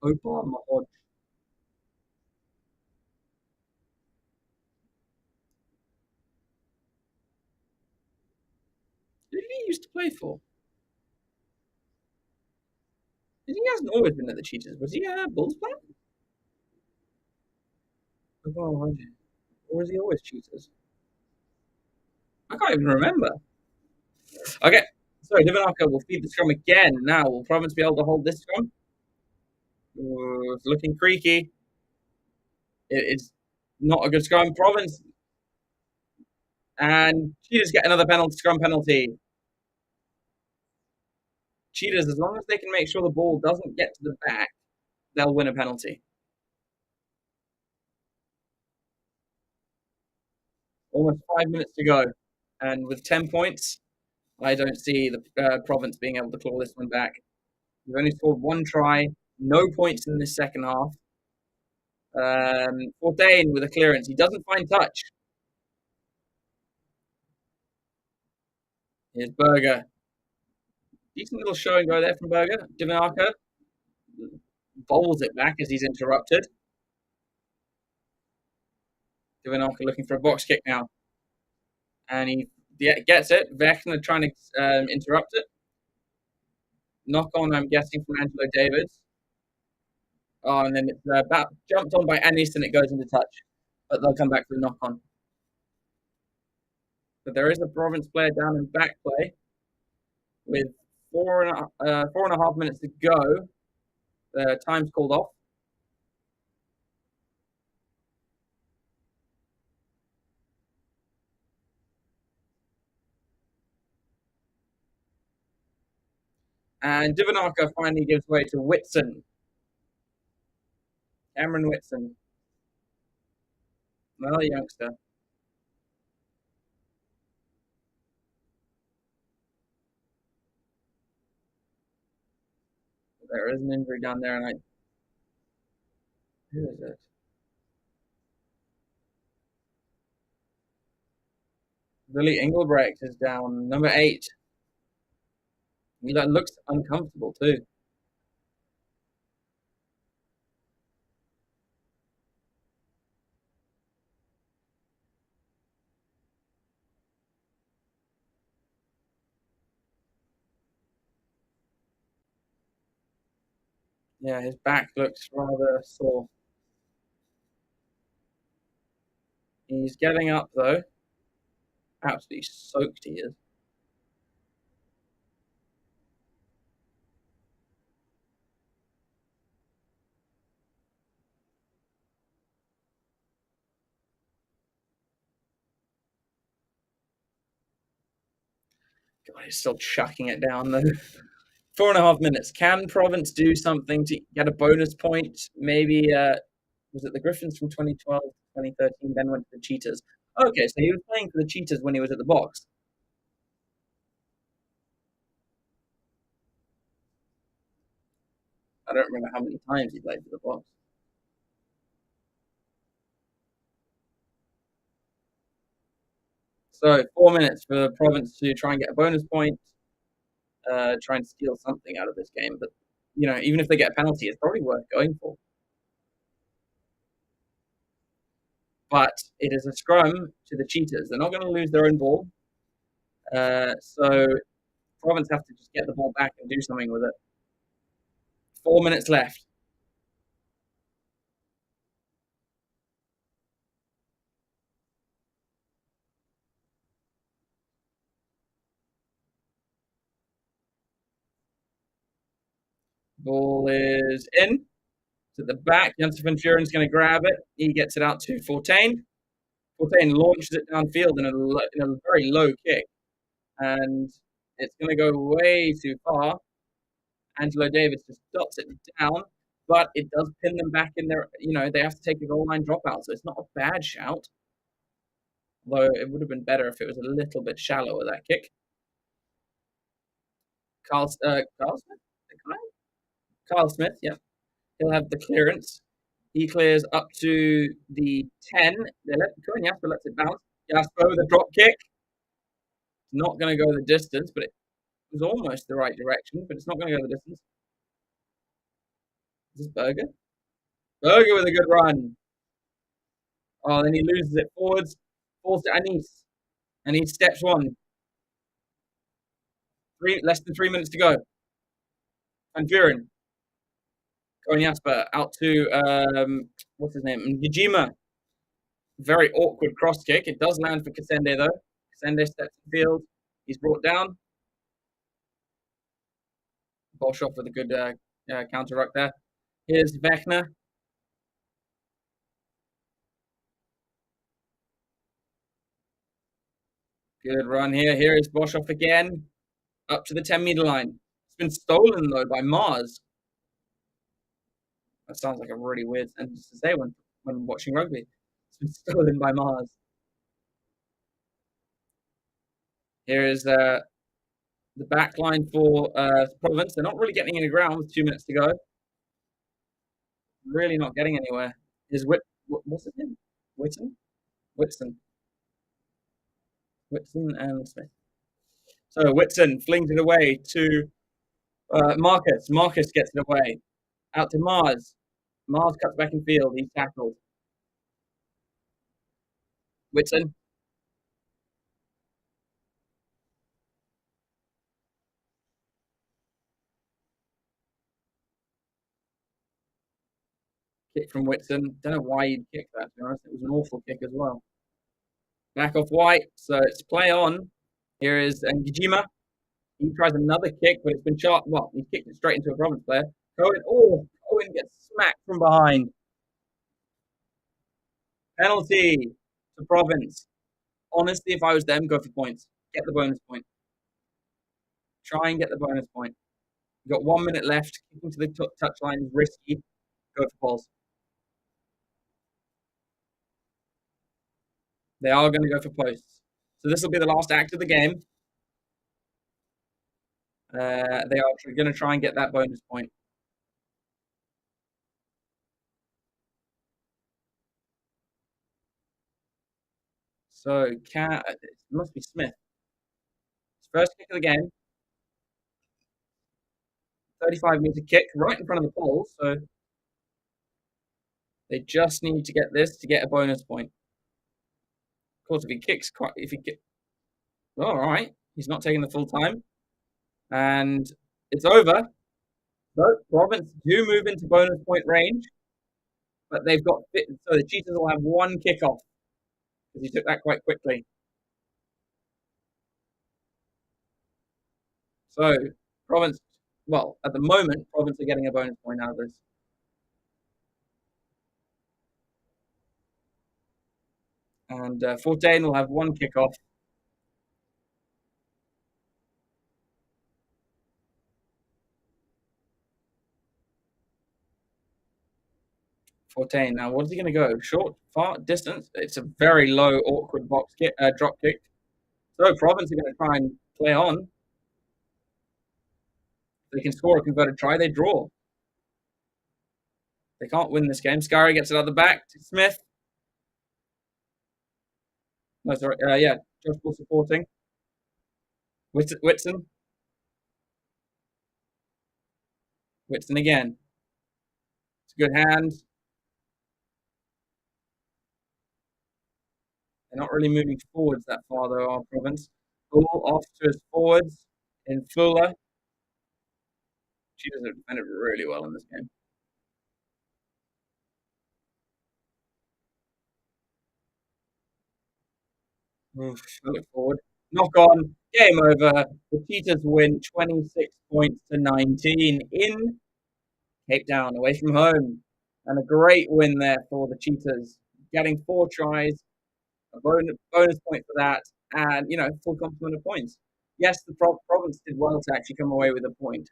Upa Mahoje. Who did he used to play for? He hasn't always been at the Cheetahs. Was he a Bulls player? Upa Mahoje. Or was he always Cheetahs? I can't even remember. Okay, so Divinaka will feed the scrum again. Now, will Province be able to hold this scrum? It's looking creaky. It's not a good scrum. Province and Cheetahs get another penalty, scrum penalty. Cheetahs, as long as they can make sure the ball doesn't get to the back, they'll win a penalty. Almost 5 minutes to go. And with 10 points, I don't see the province being able to claw this one back. We've only scored one try, no points in this second half. Fortain with a clearance. He doesn't find touch. Here's Berger. Decent little show and go there from Berger. Divinaka bowls it back as he's interrupted. Divinaka looking for a box kick now. And he gets it. Vechner trying to interrupt it. Knock on, I'm guessing, from Angelo Davids. Oh, and then it's jumped on by Anis and it goes into touch. But they'll come back for the knock on. But there is a province player down in back play with 4.5 minutes to go. The time's called off. And Divinaka finally gives way to Whitson. Cameron Whitson. Another youngster. There is an injury down there, and who is it? Billy Engelbrecht is down, number 8. He looks uncomfortable too. Yeah, his back looks rather sore. He's getting up though. Absolutely soaked he is. God, he's still chucking it down though. 4.5 minutes. Can Province do something to get a bonus point? Maybe was it the Griffins from 2012, 2013, then went to the Cheetahs? Okay, so he was playing for the Cheetahs when he was at the box. I don't remember how many times he played for the box. So 4 minutes for the Province to try and get a bonus point, try and steal something out of this game. But even if they get a penalty, it's probably worth going for. But it is a scrum to the Cheetahs. They're not going to lose their own ball. So Province have to just get the ball back and do something with it. 4 minutes left. Ball is in to the back. Janssen Van Vuren's going to grab it. He gets it out to Fortain. Fortain launches it downfield in a very low kick. And it's going to go way too far. Angelo Davis just dots it down, but it does pin them back in their, they have to take a goal line dropout. So it's not a bad shout. Although it would have been better if it was a little bit shallower, that kick. Carl Smith? Carl Smith, yeah. He'll have the clearance. He clears up to the 10. Jasper lets it bounce. Jasper with a drop kick. Not going to go the distance, but it was almost the right direction, but it's not going to go the distance. Is this Berger? Berger with a good run. Oh, then he loses it forwards. Falls to Anis. Anis steps one. Less than 3 minutes to go. Van Vuren. Jasper out to, what's his name? Njima. Very awkward cross kick. It does land for Kasende, though. Kasende steps in field. He's brought down. Bolshoff with a good counter ruck there. Here's Vechner. Good run here. Here is Bolshoff again. Up to the 10-meter line. It's been stolen, though, by Mars. That sounds like a really weird sentence to say when watching rugby. It's been stolen by Mars. Here is the back line for Province. They're not really getting any ground with 2 minutes to go. Really not getting anywhere. Is what's his name? Whitson? Whitson. Whitson and Smith. So Whitson flings it away to Marcus. Marcus gets it away. Out to Mars. Mars cuts back in field. He's tackled. Whitson. Kick from Whitson. Don't know why he'd kick that, to be honest. It was an awful kick as well. Back off White. So it's play on. Here is Ngijima. He tries another kick, but it's been shot. Well, he kicked it straight into a Province player. Cohen gets smacked from behind. Penalty to Province. Honestly, if I was them, go for points. Get the bonus point. Try and get the bonus point. You've got 1 minute left. Kicking to the touchline is risky. Go for balls. They are going to go for posts. So this will be the last act of the game. They are going to try and get that bonus point. So it must be Smith. First kick of the game. 35-meter kick right in front of the pole. So they just need to get this to get a bonus point. Of course, all right, he's not taking the full time, and it's over. So Province do move into bonus point range, but they've got so the Cheetahs will have one kickoff because he took that quite quickly. So Province, well, at the moment, Province are getting a bonus point out of this. And 14 will have one kickoff. Now, what is he going to go? Short, far, distance? It's a very low, awkward drop kick. So Province are going to try and play on. They can score a converted try. They draw. They can't win this game. Scary gets it out the back to Smith. No, sorry. Yeah, Josh Ball supporting. Whitson. Whitson again. It's a good hand. They're not really moving forwards that far, though, our Province. Ball off to his forwards in Fuller. She does defend it really well in this game. Oof, look forward. Knock on. Game over. The Cheetahs win 26 points to 19 in Cape Town, away from home. And a great win there for the Cheetahs, getting 4 tries, a bonus point for that, and full complement of points. Yes, the Province did well to actually come away with a point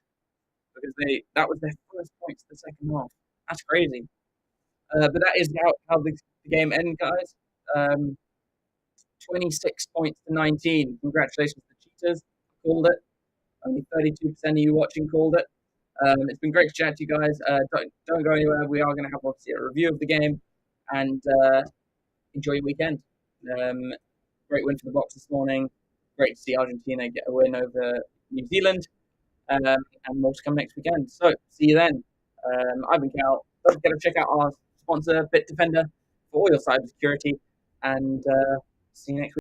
because that was their first points of the second half. That's crazy. But that is how the game ended, guys. 26 points to 19. Congratulations to the Cheetahs. Called it. Only 32% of you watching called it. It's been great to chat to you guys. Don't go anywhere. We are going to have obviously a review of the game, and enjoy your weekend. Great win for the Box this morning. Great to see Argentina get a win over New Zealand, and more to come next weekend. So see you then. I've been Cal. Don't forget to check out our sponsor, BitDefender, for all your cybersecurity, and see you next week.